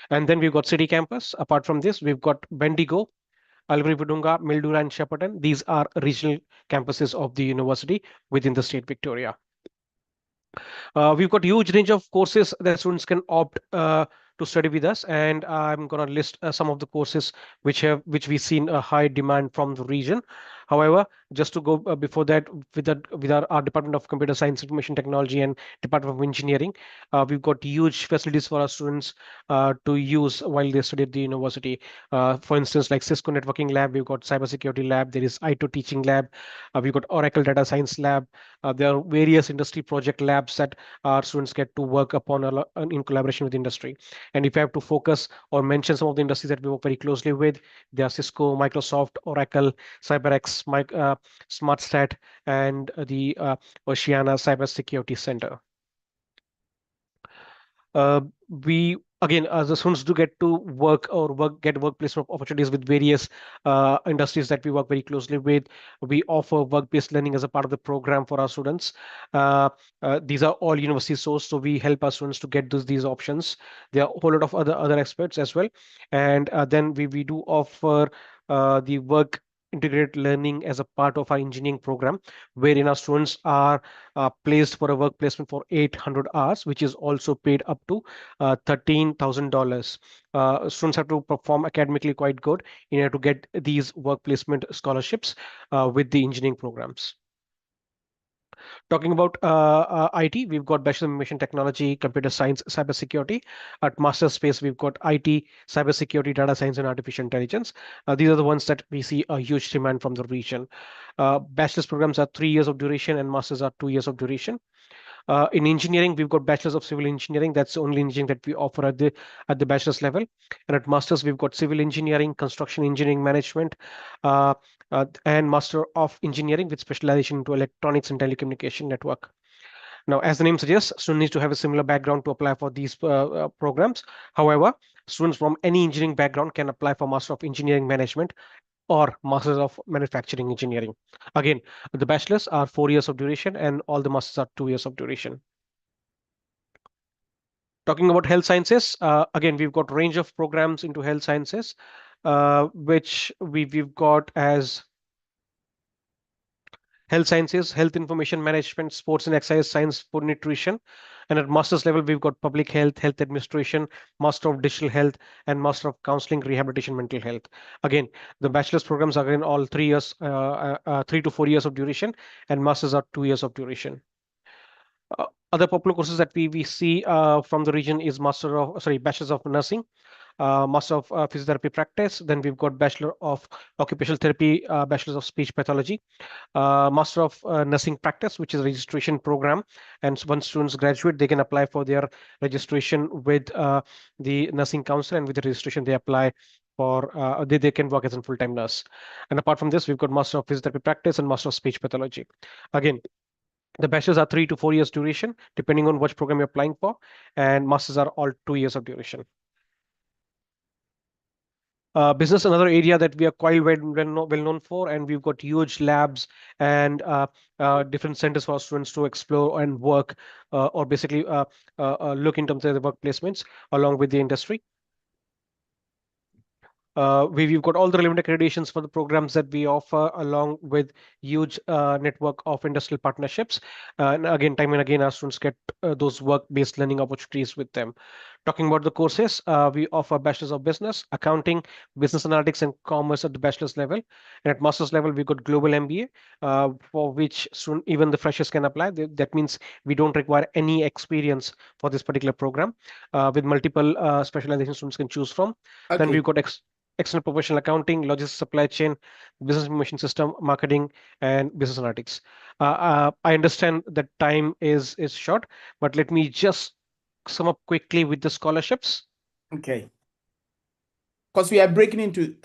And then we've got city campus. Apart from this, we've got Bendigo, Albury-Wodonga, Mildura, and Shepparton. These are regional campuses of the university within the state Victoria. We've got a huge range of courses that students can opt to study with us, and I'm going to list some of the courses which we've seen a high demand from the region. However, just to go before that, with our Department of Computer Science, Information Technology, and Department of Engineering, we've got huge facilities for our students to use while they study at the university. For instance, like Cisco Networking Lab, we've got Cybersecurity Lab, there is ITO Teaching Lab, we've got Oracle Data Science Lab. There are various industry project labs that our students get to work upon in collaboration with industry. And if I have to focus or mention some of the industries that we work very closely with, they are Cisco, Microsoft, Oracle, CyberX, SmartStat, and the Oceana Cybersecurity Center. We again, as the students do get to get work placement opportunities with various industries that we work very closely with. We offer work-based learning as a part of the program for our students. These are all university sourced, so we help our students to get these options. There are a whole lot of other experts as well, and then we do offer the work integrated learning as a part of our engineering program, wherein our students are placed for a work placement for 800 hours, which is also paid up to $13,000. Students have to perform academically quite good in order to get these work placement scholarships with the engineering programs. Talking about IT, we've got Bachelor of Information Technology, Computer Science, Cybersecurity. At Master's Space, we've got IT, Cybersecurity, Data Science, and Artificial Intelligence. These are the ones that we see a huge demand from the region. Bachelor's programs are 3 years of duration and Masters are 2 years of duration. In engineering, we've got Bachelor's of Civil Engineering. That's the only engineering that we offer at the bachelor's level. And at Master's, we've got Civil Engineering, Construction Engineering Management, and Master of Engineering with specialization into Electronics and Telecommunication Network. Now, as the name suggests, students need to have a similar background to apply for these programs. However, students from any engineering background can apply for Master of Engineering Management or Masters of Manufacturing Engineering. Again, the bachelors are 4 years of duration and all the masters are 2 years of duration. Talking about health sciences, again, we've got range of programs into health sciences, which we've got as health sciences, health information management, sports and exercise science, food nutrition. And at master's level, we've got public health, health administration, master of digital health, and master of counseling, rehabilitation, mental health. Again, the bachelor's programs are in all 3 years, 3 to 4 years of duration, and masters are 2 years of duration. Other popular courses that we see from the region is bachelor's of nursing, Master of Physiotherapy Practice. Then we've got Bachelor of Occupational Therapy, Bachelor's of Speech Pathology, Master of Nursing Practice, which is a registration program. And once students graduate, they can apply for their registration with the Nursing Council, and with the registration, they apply for they can work as a full-time nurse. And apart from this, we've got Master of Physiotherapy Practice and Master of Speech Pathology. Again, the bachelors are 3 to 4 years duration, depending on which program you're applying for, and masters are all 2 years of duration. Business, another area that we are quite well known for, and we've got huge labs and different centers for our students to explore and work, or basically look in terms of the work placements along with the industry. We've got all the relevant accreditations for the programs that we offer, along with huge network of industrial partnerships. And again, time and again, our students get those work-based learning opportunities with them. Talking about the courses, we offer Bachelor's of Business, Accounting, Business Analytics, and Commerce at the bachelor's level. And at master's level, we've got Global MBA, for which soon even the freshers can apply. That means we don't require any experience for this particular program, with multiple specializations students can choose from. Okay. Then we've got External Professional Accounting, Logistics, Supply Chain, Business Information System, Marketing, and Business Analytics. I understand that time is short, but let me just sum up quickly with the scholarships. Okay. Because we are breaking into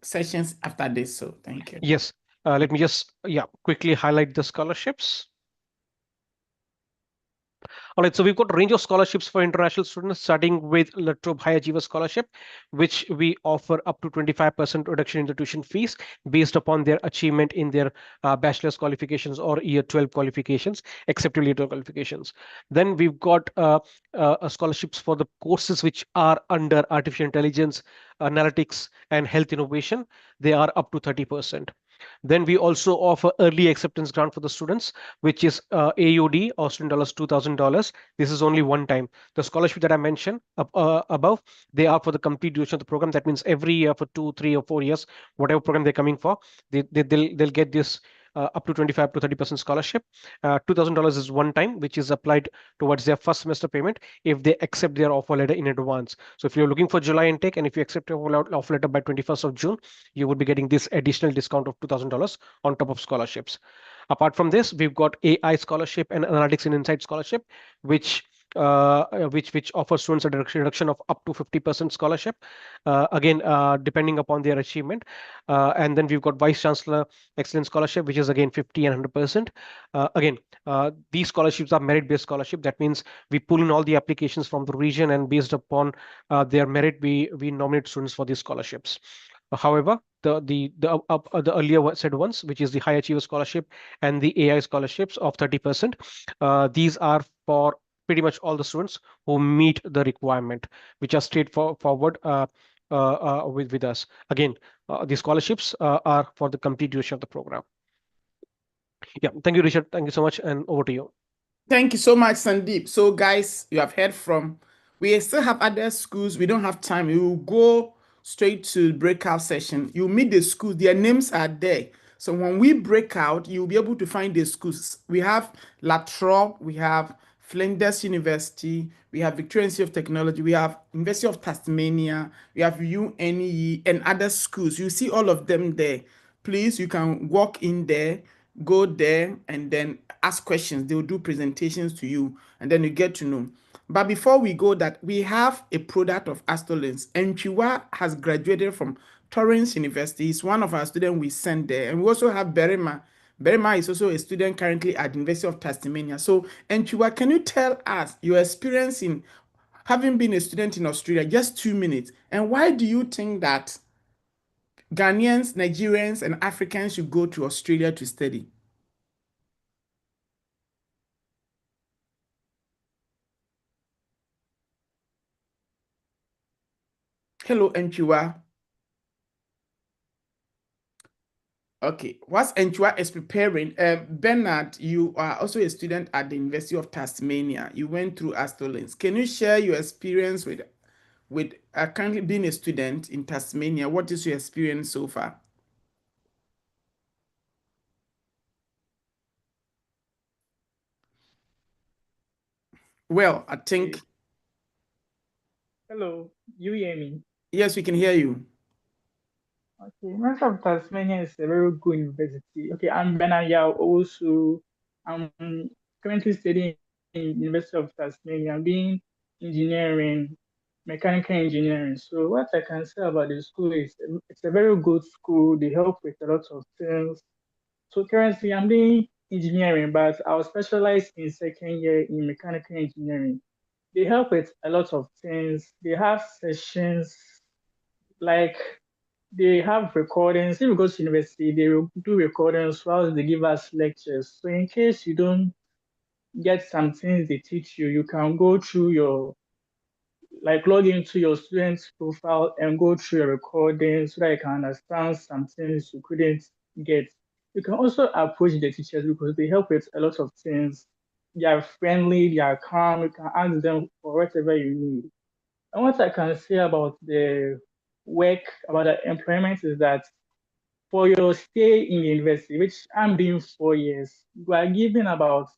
sessions after this, so thank you. Yes. Let me just quickly highlight the scholarships. All right, so we've got a range of scholarships for international students, starting with La Trobe High Achiever Scholarship, which we offer up to 25% reduction in the tuition fees based upon their achievement in their bachelor's qualifications or year 12 qualifications, except year 12 qualifications. Then we've got scholarships for the courses which are under artificial intelligence, analytics, and health innovation. They are up to 30%. Then we also offer early acceptance grant for the students, which is AUD, Australian dollars, $2,000. This is only one time. The scholarship that I mentioned above, they are for the complete duration of the program. That means every year for 2, 3, or 4 years, whatever program they're coming for, they'll get this up to 25 to 30% scholarship. $2,000 is one time, which is applied towards their first semester payment if they accept their offer letter in advance. So if you're looking for July intake and if you accept your offer letter by 21st of June, you would be getting this additional discount of $2,000 on top of scholarships. Apart from this, we've got AI scholarship and analytics and insight scholarship, which offers students a reduction of up to 50% scholarship, again depending upon their achievement. And then we've got vice chancellor excellence scholarship, which is again 50 and 100%. Again, these scholarships are merit-based scholarship. That means we pull in all the applications from the region, and based upon their merit, we nominate students for these scholarships. However, the earlier said ones, which is the High Achiever Scholarship and the AI scholarships of 30%, these are for pretty much all the students who meet the requirement, which are straightforward with us. Again, the scholarships are for the complete duration of the program. Yeah, thank you, Richard. Thank you so much, and over to you. Thank you so much, Sandeep. So, guys, you have heard from. We still have other schools. We don't have time. We will go straight to breakout session. You meet the schools. Their names are there. So when we break out, you'll be able to find the schools. We have La Trobe, we have Flinders University, we have Victoria Institute of Technology, we have University of Tasmania, we have UNE and other schools. You see all of them there. Please, you can walk in there, go there, and then ask questions. They will do presentations to you, and then you get to know. But before we go that, we have a product of Astolins. Nchiwa has graduated from Torrens University. He's one of our students we sent there. And we also have Berima. Berima is also a student currently at the University of Tasmania. So, Nchiwa, can you tell us your experience in having been a student in Australia, just 2 minutes, and why do you think that Ghanaians, Nigerians, and Africans should go to Australia to study? Hello, Nchiwa. Okay, whilst Nchiwa is preparing, Bernard, you are also a student at the University of Tasmania. You went through Astolins. Can you share your experience with currently being a student in Tasmania? What is your experience so far? Well, I think. Hello, you hear me? Yes, we can hear you. Okay, University of Tasmania is a very good university. Okay, I'm Bernard Yao. Also, I'm currently studying in University of Tasmania. I'm doing engineering, mechanical engineering. So what I can say about the school is it's a very good school. They help with a lot of things. So currently I'm doing engineering, but I'll specialize in second year in mechanical engineering. They help with a lot of things. They have sessions like they have recordings. If you go to university, they will do recordings whilst they give us lectures. So in case you don't get some things they teach you, you can go through your, like log into your student's profile and go through your recordings so that you can understand some things you couldn't get. You can also approach the teachers because they help with a lot of things. They are friendly, they are calm, you can ask them for whatever you need. And what I can say about the work, about the employment is that for your stay in the university, which I'm doing 4 years, you are given about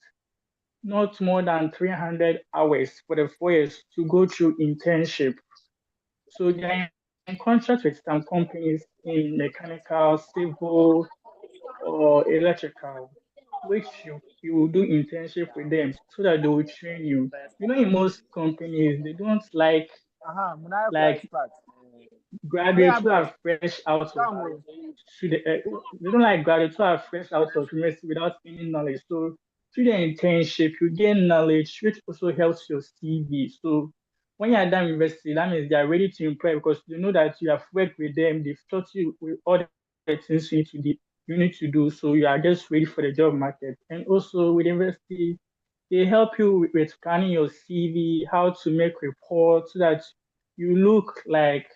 not more than 300 hours for the 4 years to go through internship. So they are in contract with some companies in mechanical, civil, or electrical, which you will do internship with them so that they will train you. You know, in most companies, they don't like graduates who are fresh out of they don't like graduates who are fresh out of university without any knowledge. So through the internship, you gain knowledge, which also helps your CV. So when you're done with university, that means they are ready to employ because you know that you have worked with them, they've taught you with all the things you need to do. So you are just ready for the job market. And also with university, they help you with planning your CV, how to make reports so that you look like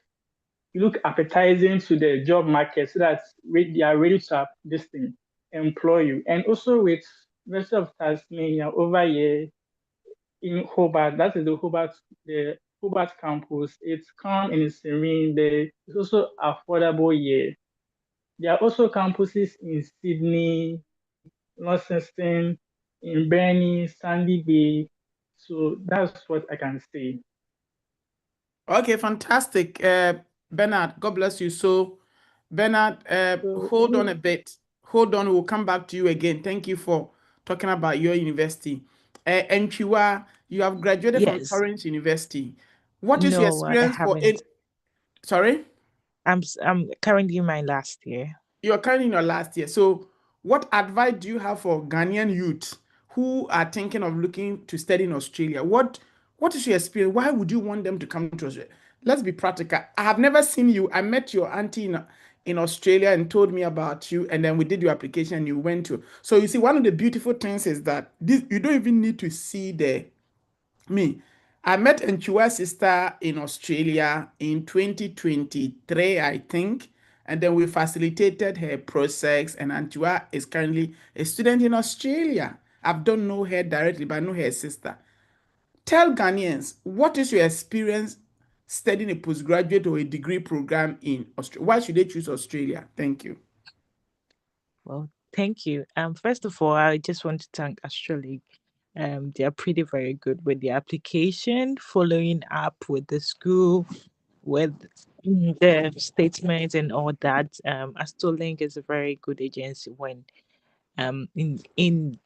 you look appetizing to the job market so that they are ready to this thing, employ you. And also with University of Tasmania over here in Hobart, that is the Hobart campus. It's calm and it's serene. It's also affordable here. There are also campuses in Sydney, Launceston, in Burnie, Sandy Bay. So that's what I can say. Okay, fantastic. Bernard, God bless you. So, Bernard, So hold on a bit. Hold on, we'll come back to you again. Thank you for talking about your university. And Chiwa, you have graduated from Yes. Torrance University. What is your No, I experience for haven't. it? Sorry? I'm currently in my last year. You're currently in your last year. So, what advice do you have for Ghanaian youth who are thinking of looking to study in Australia? What is your experience? Why would you want them to come to Australia? Let's be practical. I have never seen you. I met your auntie in Australia and told me about you, and then we did your application and you went to. So you see, one of the beautiful things is that this, you don't even need to see me. I met Nchua's sister in Australia in 2023, I think, and then we facilitated her process. And Anchua is currently a student in Australia. I don't know her directly, but I know her sister. Tell Ghanaians, what is your experience studying a postgraduate or a degree program in Australia? Why should they choose Australia? Thank you. Well, thank you. First of all, I just want to thank Astrolabe. They are pretty very good with the application, following up with the school, with the statements and all that. Astrolink is a very good agency when in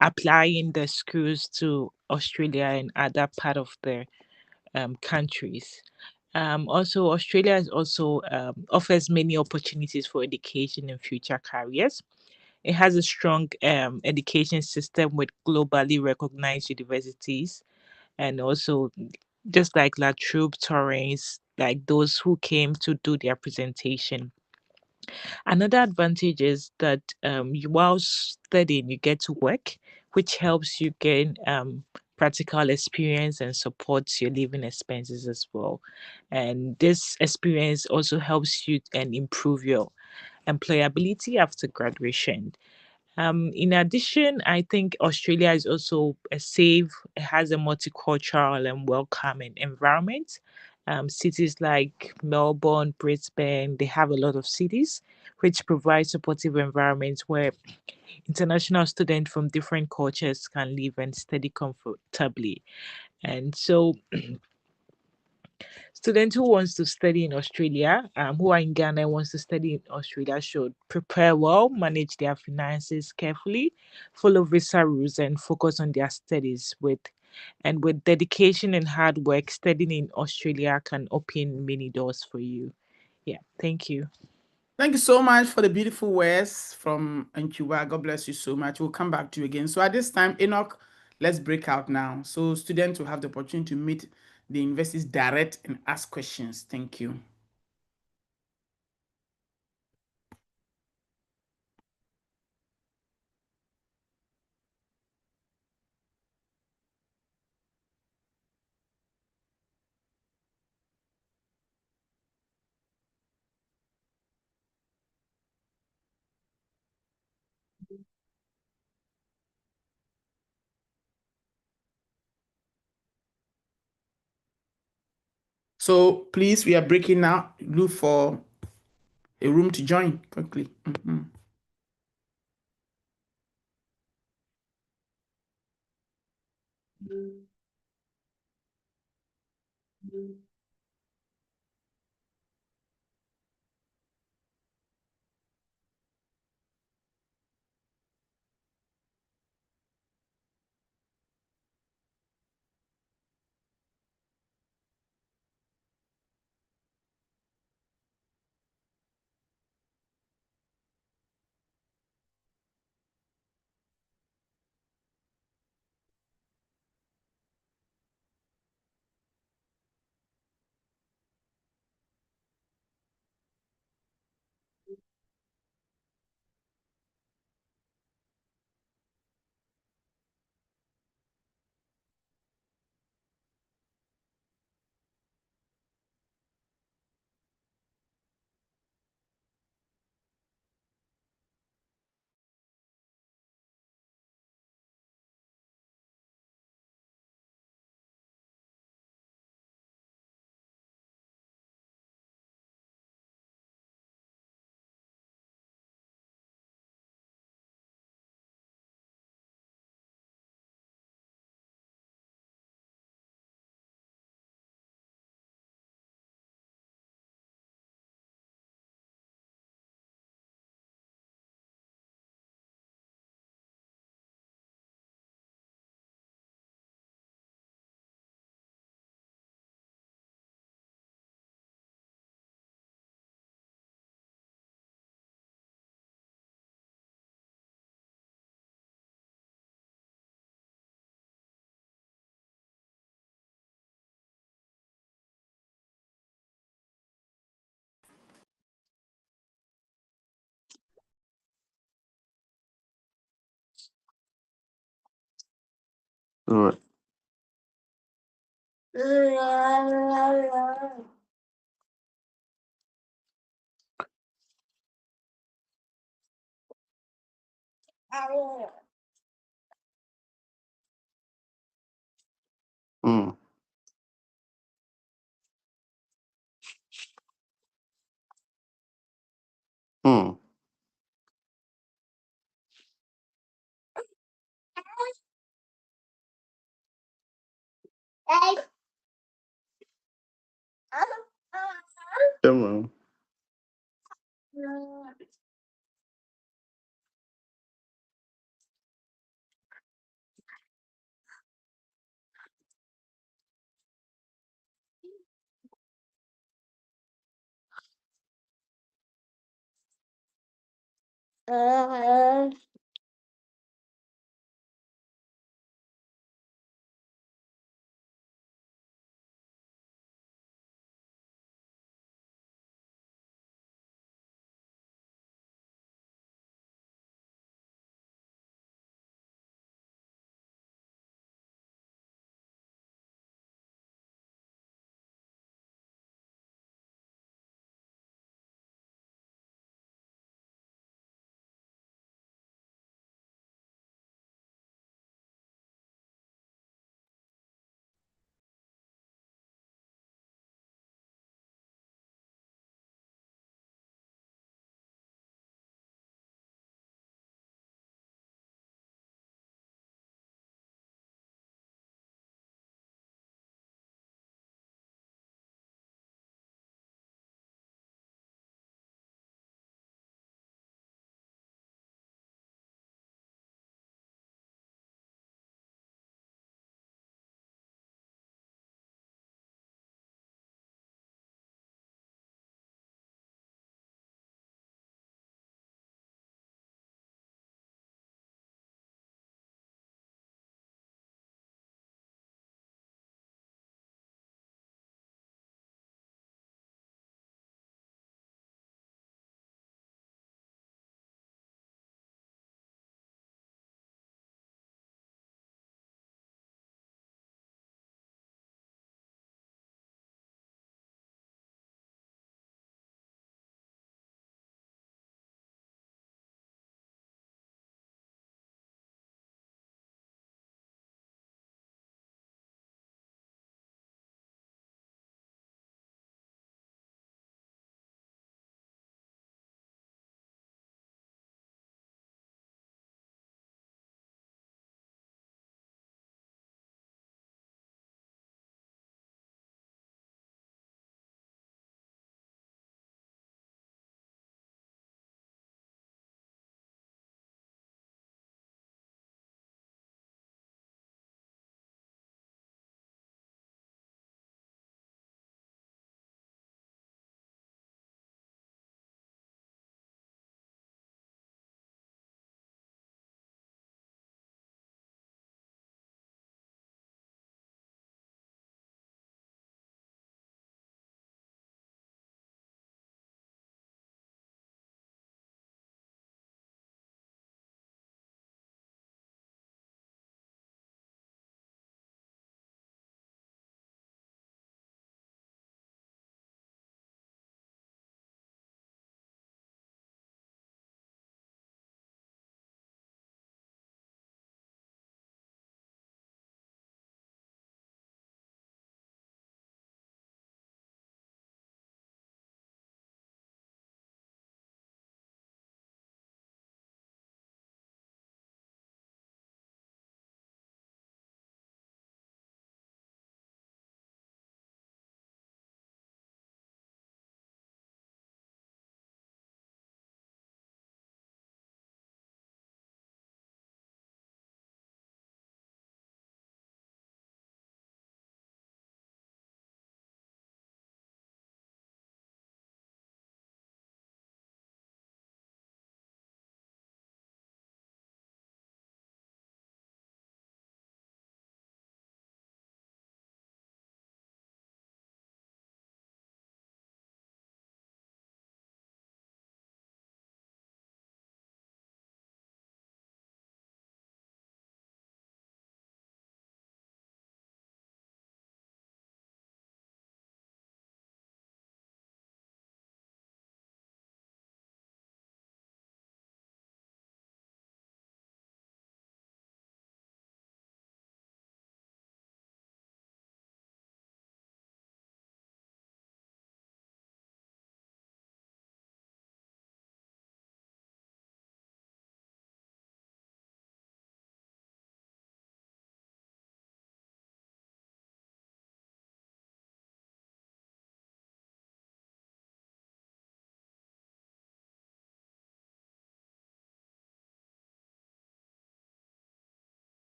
applying the schools to Australia and other part of the countries. Also, Australia is also offers many opportunities for education and future careers. It has a strong education system with globally recognized universities, and also just like La Trobe, Torrance, like those who came to do their presentation. Another advantage is that while studying, you get to work, which helps you gain practical experience and supports your living expenses as well. And this experience also helps you and improve your employability after graduation. In addition, I think Australia is also a safe, it has a multicultural and welcoming environment. Cities like Melbourne, Brisbane, they have a lot of cities which provide supportive environments where international students from different cultures can live and study comfortably. And so students who wants to study in Australia, who are in Ghana and wants to study in Australia should prepare well, manage their finances carefully, follow visa rules, and focus on their studies with dedication and hard work. Studying in Australia can open many doors for you. Yeah, thank you. Thank you so much for the beautiful words from Nchuba. God bless you so much. We'll come back to you again. So at this time, Enoch, let's break out now. So students will have the opportunity to meet the universities direct and ask questions. Thank you. So please, we are breaking now. Look for a room to join quickly. All right. Mm. Mm. Come on.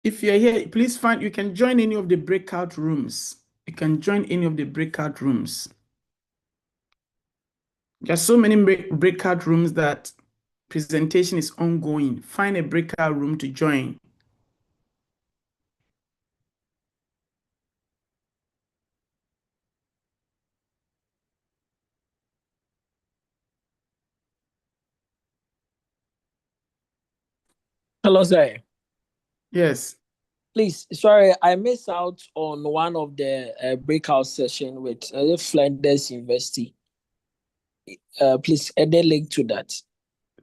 If you're here, please you can join any of the breakout rooms. You can join any of the breakout rooms. There's so many breakout rooms that presentation is ongoing. Find a breakout room to join. Hello, sir. Yes. Please, sorry, I missed out on one of the breakout session with Flinders University. Please add the link to that.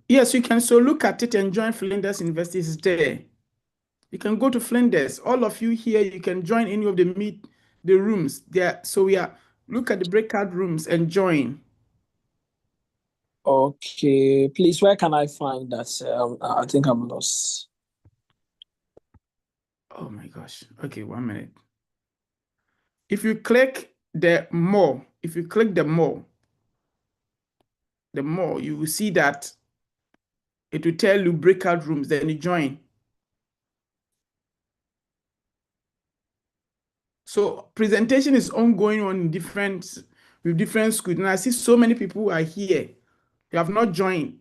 Yes, you can so look at it and join Flinders University is there. You can go to Flinders. All of you here, you can join any of the rooms there. So look at the breakout rooms and join. Okay, please, where can I find that? I think I'm lost. Oh my gosh. Okay, 1 minute. If you click the more, you will see that it will tell you breakout rooms, then you join. So presentation is ongoing with different schools. And I see so many people who are here. You have not joined.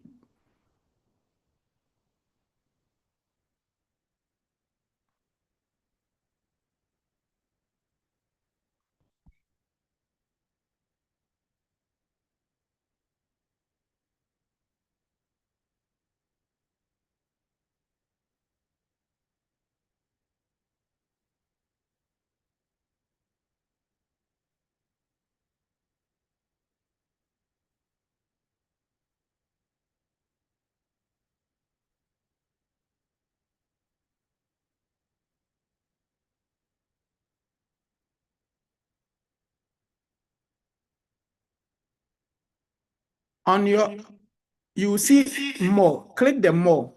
On your, you will see more. Click the more.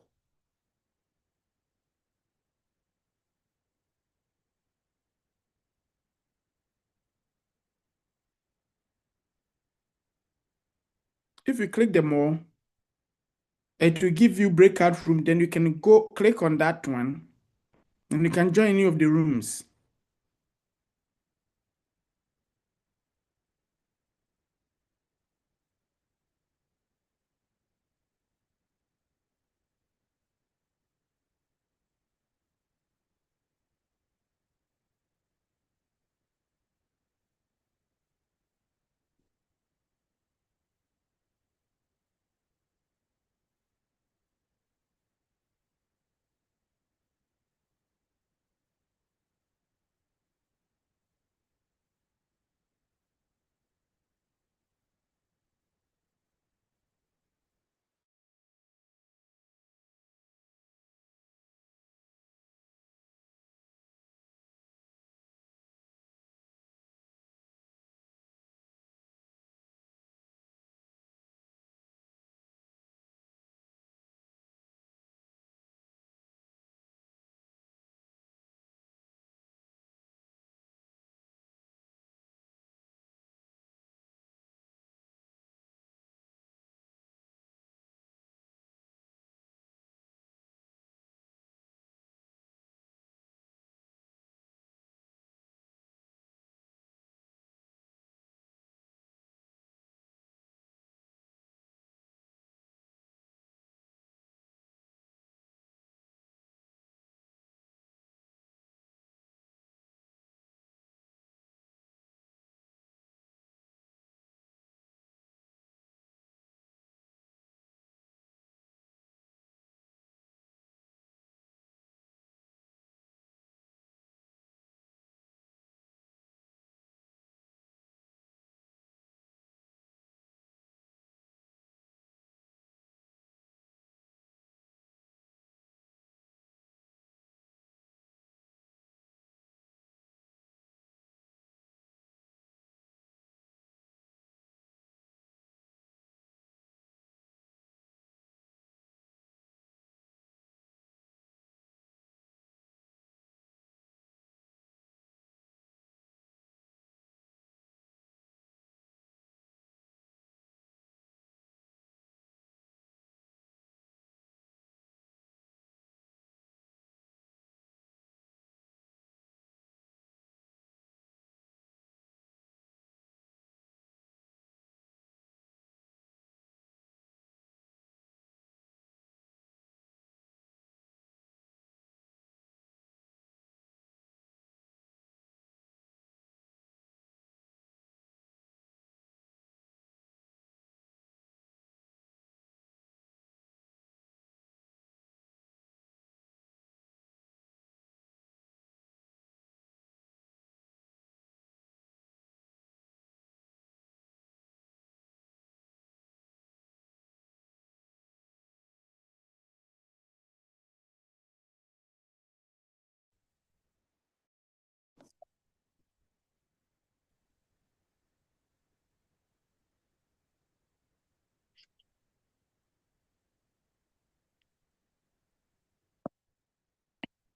If you click the more, it will give you breakout room. Then you can go click on that one, and you can join any of the rooms.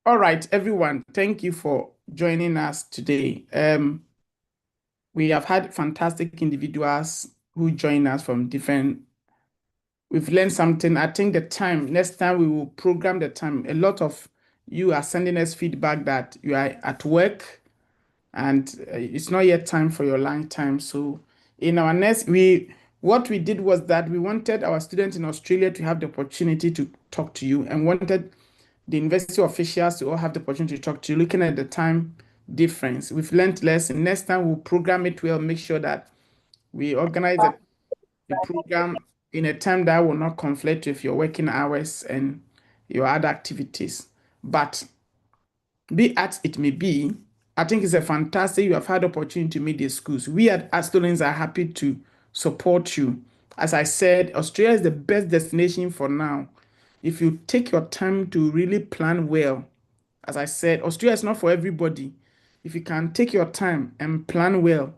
All right, everyone. Thank you for joining us today. We have had fantastic individuals who join us from different. We've learned something. I think next time we will program the time. A lot of you are sending us feedback that you are at work and it's not yet time for your lunch time. So in our what we did was that we wanted our students in Australia to have the opportunity to talk to you and wanted the university officials to all have the opportunity to talk to you, looking at the time difference. We've learned lesson. Next time we'll program it well, make sure that we organize the program in a time that will not conflict with your working hours and your other activities. But be as it may be, I think it's a fantastic, you have had opportunity to meet the schools. We at Astolins are happy to support you. As I said, Australia is the best destination for now. If you take your time to really plan well, as I said, Australia is not for everybody. If you can take your time and plan well,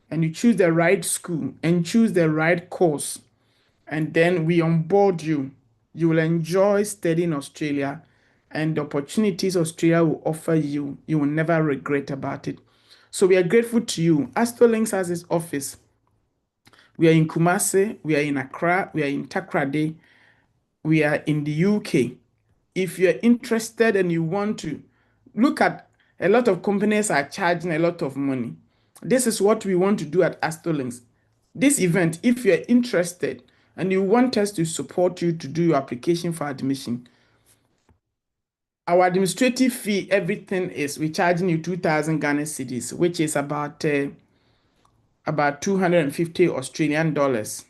and you choose the right school and choose the right course, and then we onboard you, you will enjoy studying Australia and the opportunities Australia will offer you. You will never regret about it. So we are grateful to you. Astrolinks has its office. We are in Kumasi, we are in Accra, we are in Takoradi, we are in the UK. If you're interested and you want to look at, a lot of companies are charging a lot of money. This is what we want to do at Astrolinks. This event, if you're interested and you want us to support you to do your application for admission, our administrative fee, everything is, we're charging you 2,000 Ghana cedis, which is about 250 Australian dollars.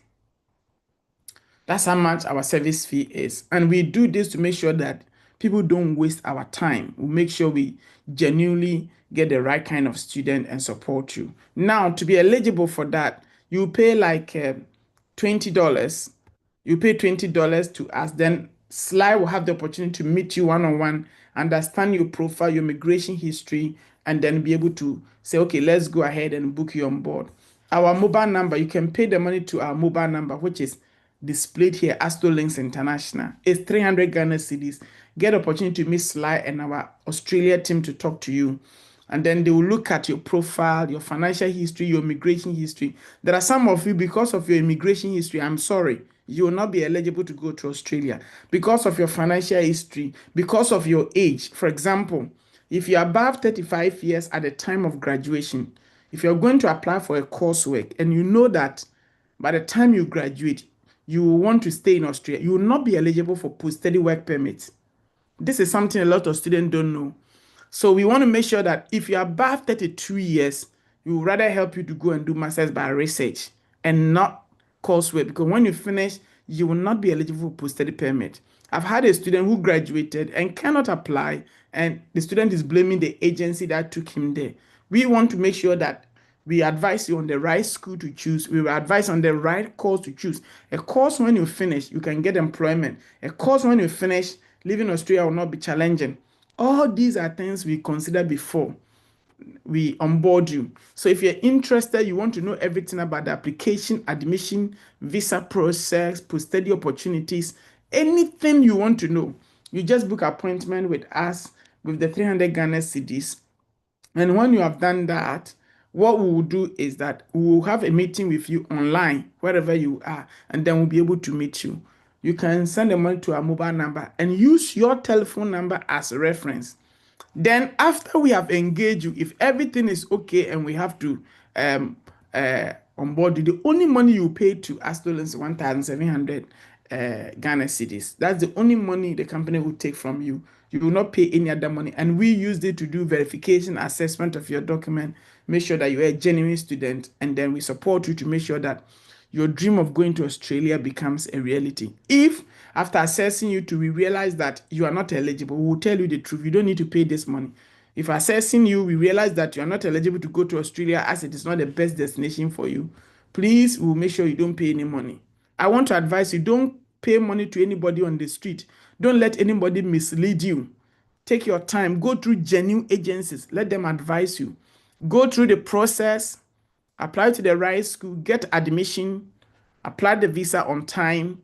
That's how much our service fee is. And we do this to make sure that people don't waste our time. We make sure we genuinely get the right kind of student and support you. Now, to be eligible for that, you pay like $20. You pay $20 to us. Then Sly will have the opportunity to meet you one-on-one, understand your profile, your migration history, and then be able to say, okay, let's go ahead and book you on board. Our mobile number, you can pay the money to our mobile number, which is displayed here, Astrolinks International. It's 300 Ghana cedis. Get opportunity to meet Sly and our Australia team to talk to you. And then they will look at your profile, your financial history, your immigration history. There are some of you, because of your immigration history, I'm sorry, you will not be eligible to go to Australia because of your financial history, because of your age. For example, if you're above 35 years at the time of graduation, if you're going to apply for a coursework and you know that by the time you graduate, you will want to stay in Australia, you will not be eligible for post-study work permits. This is something a lot of students don't know. So we want to make sure that if you're above 32 years, we would rather help you to go and do masters by research and not coursework, because when you finish, you will not be eligible for post-study permit. I've had a student who graduated and cannot apply, and the student is blaming the agency that took him there. We want to make sure that we advise you on the right school to choose. We will advise on the right course to choose. A course when you finish, you can get employment. A course when you finish, living in Australia will not be challenging. All these are things we consider before we onboard you. So if you're interested, you want to know everything about the application, admission, visa process, post-study opportunities, anything you want to know, you just book appointment with us with the 300 Ghana cedis. And when you have done that, what we will do is that we will have a meeting with you online, wherever you are, and then we'll be able to meet you. You can send the money to our mobile number and use your telephone number as a reference. Then after we have engaged you, if everything is okay and we have to onboard you, the only money you pay to Astolins is 1,700 Ghana cedis. That's the only money the company will take from you. You will not pay any other money. And we use it to do verification, assessment of your document, make sure that you're a genuine student, and then we support you to make sure that your dream of going to Australia becomes a reality. If after assessing you we realize that you are not eligible, we will tell you the truth. You don't need to pay this money. If assessing you, we realize that you are not eligible to go to Australia as it is not the best destination for you, please, we'll make sure you don't pay any money. I want to advise you, don't pay money to anybody on the street. Don't let anybody mislead you. Take your time. Go through genuine agencies. Let them advise you. Go through the process. Apply to the right school. Get admission. Apply the visa on time.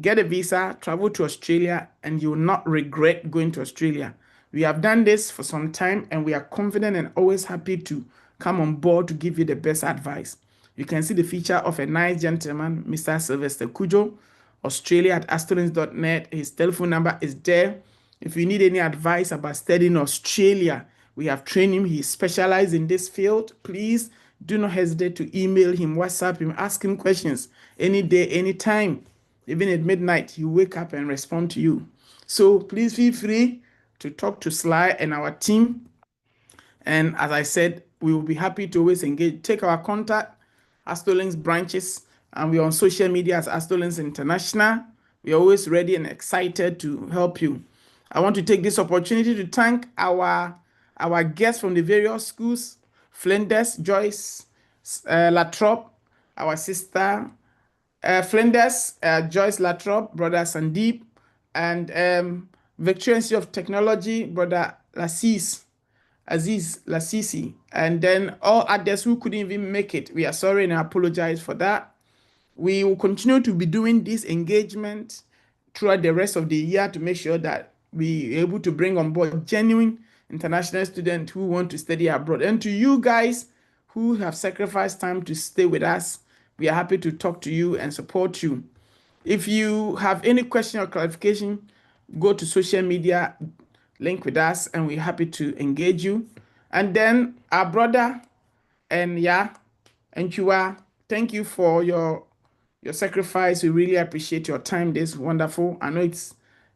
Get a visa. Travel to Australia. And you will not regret going to Australia. We have done this for some time and we are confident and always happy to come on board to give you the best advice. You can see the feature of a nice gentleman, Mr. Sylvester Kujo, Australia at astolins.net. His telephone number is there. If you need any advice about studying Australia, we have trained him. He specializes in this field. Please do not hesitate to email him, WhatsApp him, ask him questions any day, anytime. Even at midnight, he wake up and respond to you. So please feel free to talk to Sly and our team. And as I said, we will be happy to always engage. Take our contact, Astolins branches, and we're on social media as Astolins International. We're always ready and excited to help you. I want to take this opportunity to thank our guests from the various schools, Flinders, Joyce, Latrop, our sister, Flinders, Joyce Latrop, brother Sandeep, and Victoria Institute of Technology, brother Aziz Lassisi, and then all others who couldn't even make it. We are sorry and I apologize for that. We will continue to be doing this engagement throughout the rest of the year to make sure that we are able to bring on board genuine international students who want to study abroad. And to you guys who have sacrificed time to stay with us, we are happy to talk to you and support you. If you have any question or clarification, go to social media, link with us, and we're happy to engage you. And then our brother and Chua, thank you for your sacrifice. We really appreciate your time. This is wonderful. I know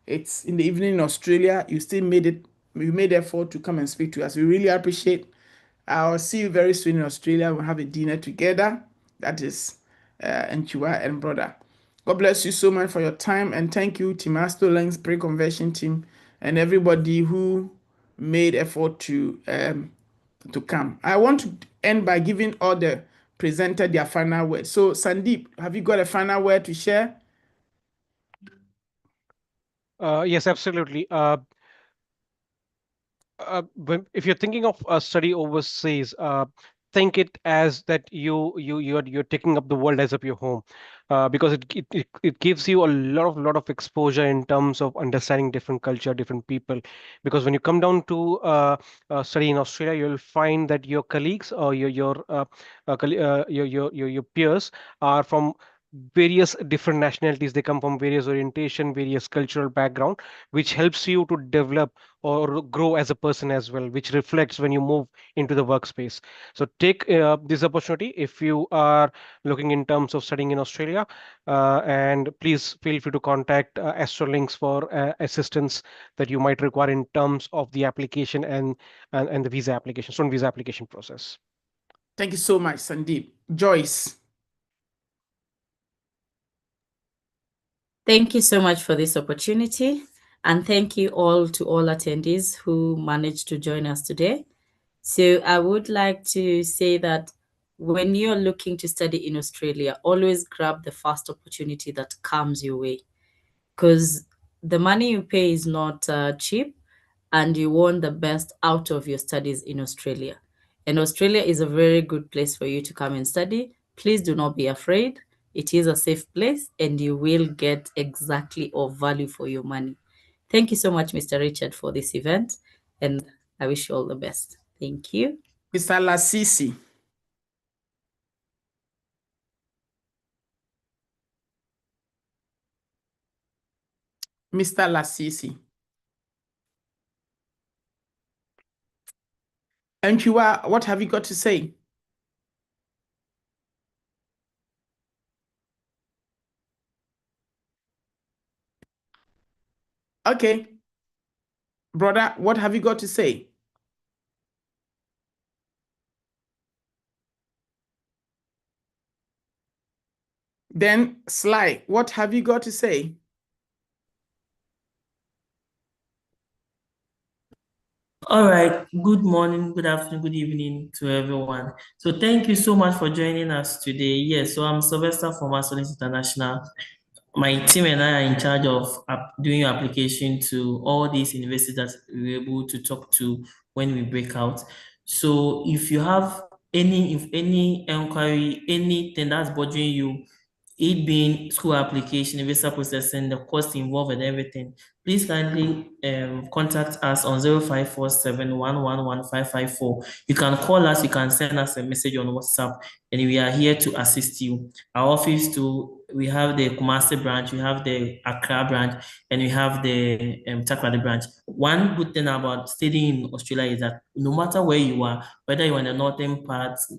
it's in the evening in Australia. You still made it. We made effort to come and speak to us. We really appreciate. I'll see you very soon in Australia. We'll have a dinner together. That is Chua and brother. God bless you so much for your time, and thank you, Team Astolins pre-conversion team, and everybody who made effort to come. I want to end by giving all the presenters their final word. So, Sandeep, have you got a final word to share? Yes, absolutely. If you're thinking of a study overseas, think it as that you're taking up the world as of your home, because it gives you a lot of exposure in terms of understanding different culture, different people. Because when you come down to study in Australia, you'll find that your colleagues or your peers are from various different nationalities. They come from various orientation, various cultural background, which helps you to develop or grow as a person as well, which reflects when you move into the workspace. So take this opportunity if you are looking in terms of studying in Australia, and please feel free to contact Astrolinks for assistance that you might require in terms of the application and the visa application, student visa application process. Thank you so much, Sandeep. Joyce. Thank you so much for this opportunity. And thank you all to all attendees who managed to join us today. So I would like to say that when you're looking to study in Australia, always grab the first opportunity that comes your way, because the money you pay is not cheap, and you want the best out of your studies in Australia. And Australia is a very good place for you to come and study. Please do not be afraid. It is a safe place, and you will get exactly of value for your money. Thank you so much, Mr. Richard, for this event, and I wish you all the best. Thank you. Mr. Lassisi. Mr. Lassisi. And Chua, what have you got to say? Okay. Brother, what have you got to say? Then, Sly, what have you got to say? All right. Good morning, good afternoon, good evening to everyone. So thank you so much for joining us today. Yes, so I'm Sylvester from Astolins International. My team and I are in charge of doing your application to all these universities that we're able to talk to when we break out. So if you have any inquiry, anything that's bothering you, it being school application, visa processing, the cost involved and everything, please kindly contact us on 0547111554. You can call us, you can send us a message on WhatsApp, and we are here to assist you. Our office too, we have the Kumasi branch, we have the Accra branch, and we have the Takoradi branch. One good thing about studying in Australia is that no matter where you are, whether you're in the northern parts,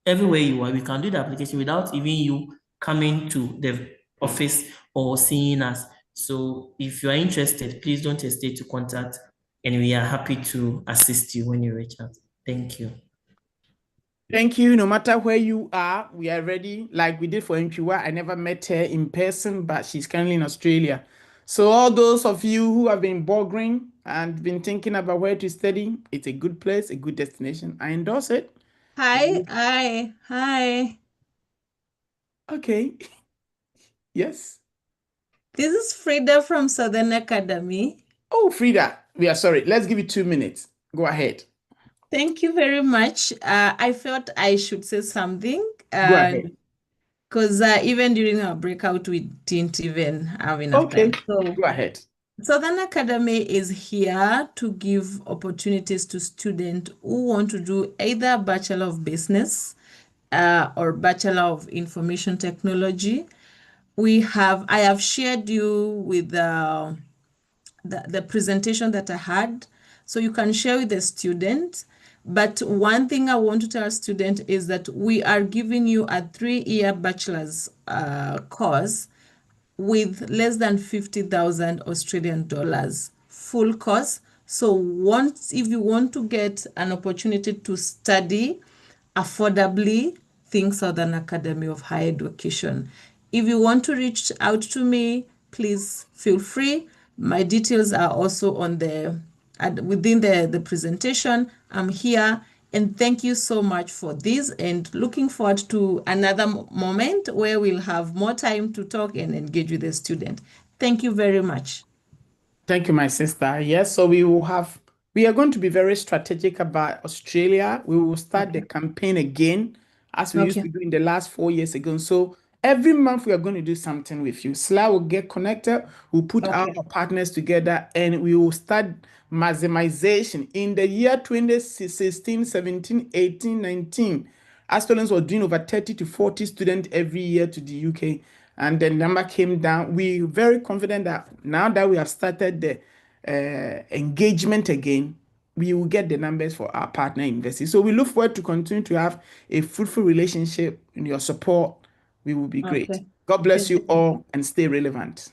everywhere you are, we can do the application without even you coming to the office or seeing us. So if you are interested, please don't hesitate to contact, and we are happy to assist you when you reach out. Thank you. Thank you. No matter where you are, we are ready. Like we did for Nkiwa, I never met her in person, but she's currently in Australia. So all those of you who have been boggering and been thinking about where to study, it's a good place, a good destination. I endorse it. Hi. Okay. Yes. This is Frida from Southern Academy. Oh, Frida, we are sorry. Let's give you 2 minutes. Go ahead. Thank you very much. I felt I should say something. Go ahead. Because even during our breakout, we didn't even have enough Okay. time. So Go ahead. Southern Academy is here to give opportunities to students who want to do either Bachelor of Business or Bachelor of Information Technology. I have shared you with the presentation that I had, so you can share with the student. But one thing I want to tell students is that we are giving you a 3-year bachelor's course with less than 50,000 Australian dollars full course. So if you want to get an opportunity to study affordably, think Southern Academy of Higher Education. If you want to reach out to me, please feel free. My details are also on within the presentation. I'm here, and thank you so much for this, and looking forward to another moment where we'll have more time to talk and engage with the student. Thank you very much. Thank you, my sister. Yes, so we are going to be very strategic about Australia. We will start the campaign again as we used to do in the last 4 years ago. So every month we are going to do something with you. SLA will get connected. We'll put our partners together and we will start maximization. In the year 2016, 17, 18, 19, Australians were doing over 30 to 40 students every year to the UK. And the number came down. We're very confident that now that we have started the engagement again, we will get the numbers for our partner universities. So we look forward to continue to have a fruitful relationship. In your support, we will be great. God bless you all and stay relevant.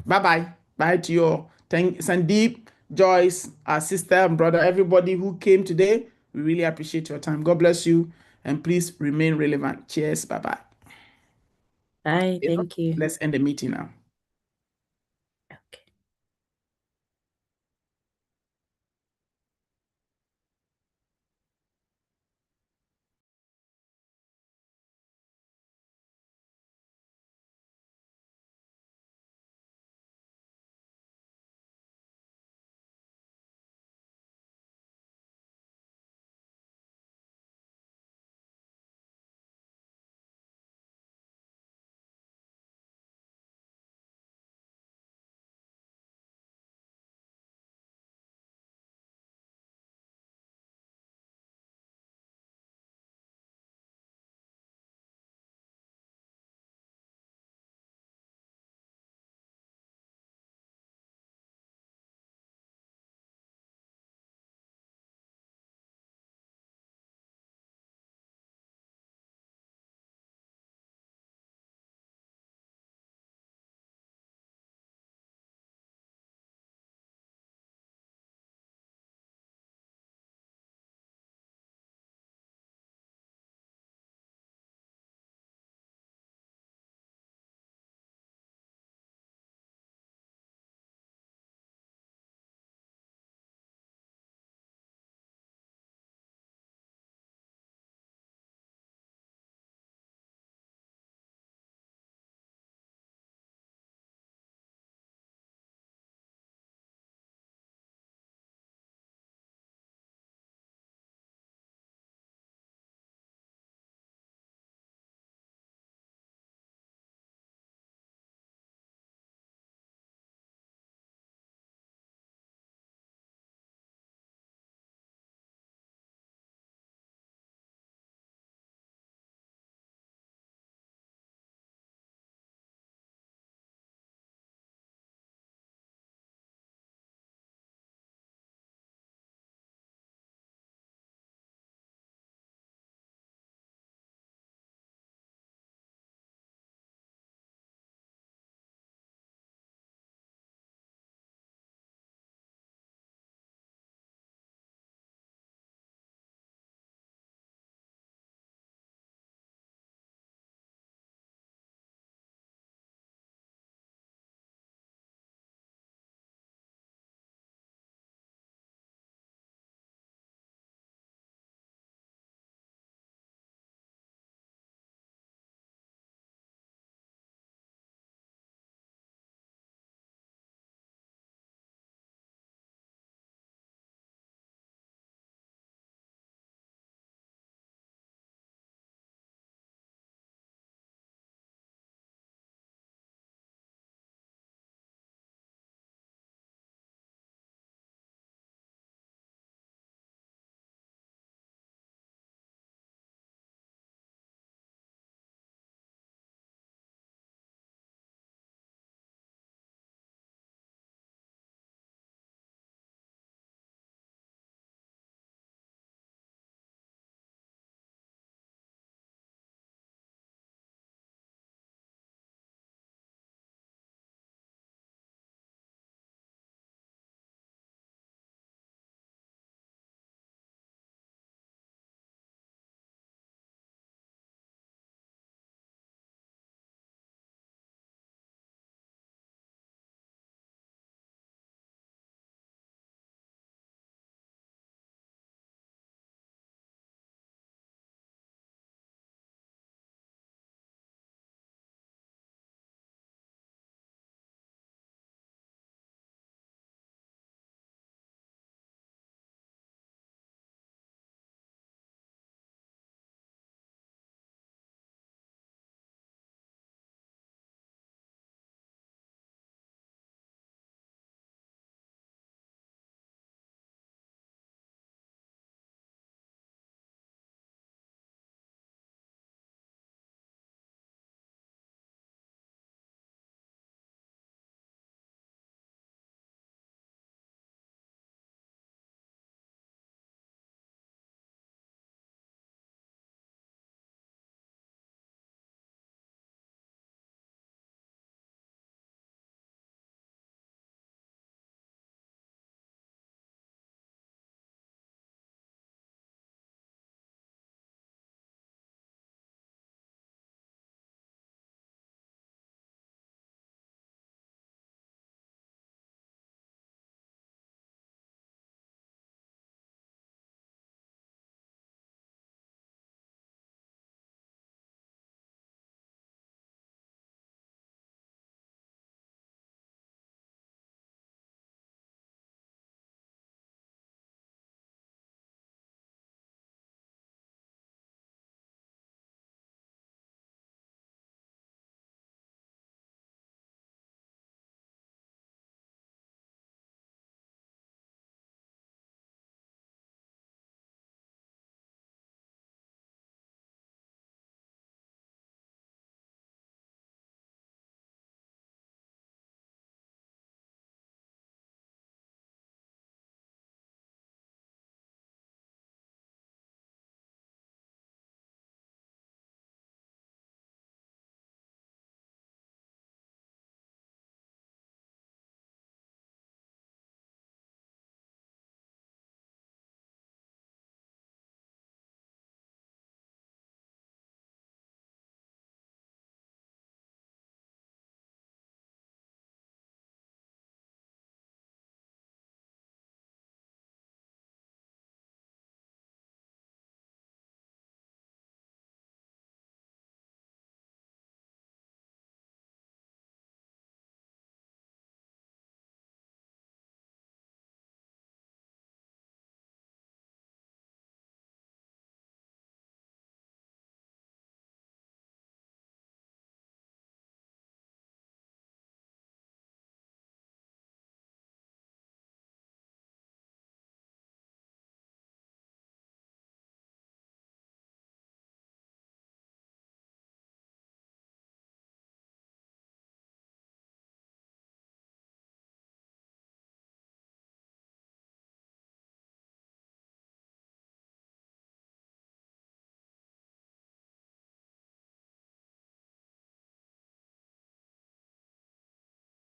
Bye-bye. Bye to you all. Thank Sandeep, Joyce, our sister and brother, everybody who came today. We really appreciate your time. God bless you. And please remain relevant. Cheers. Bye-bye. Bye. Thank you. Let's end the meeting now.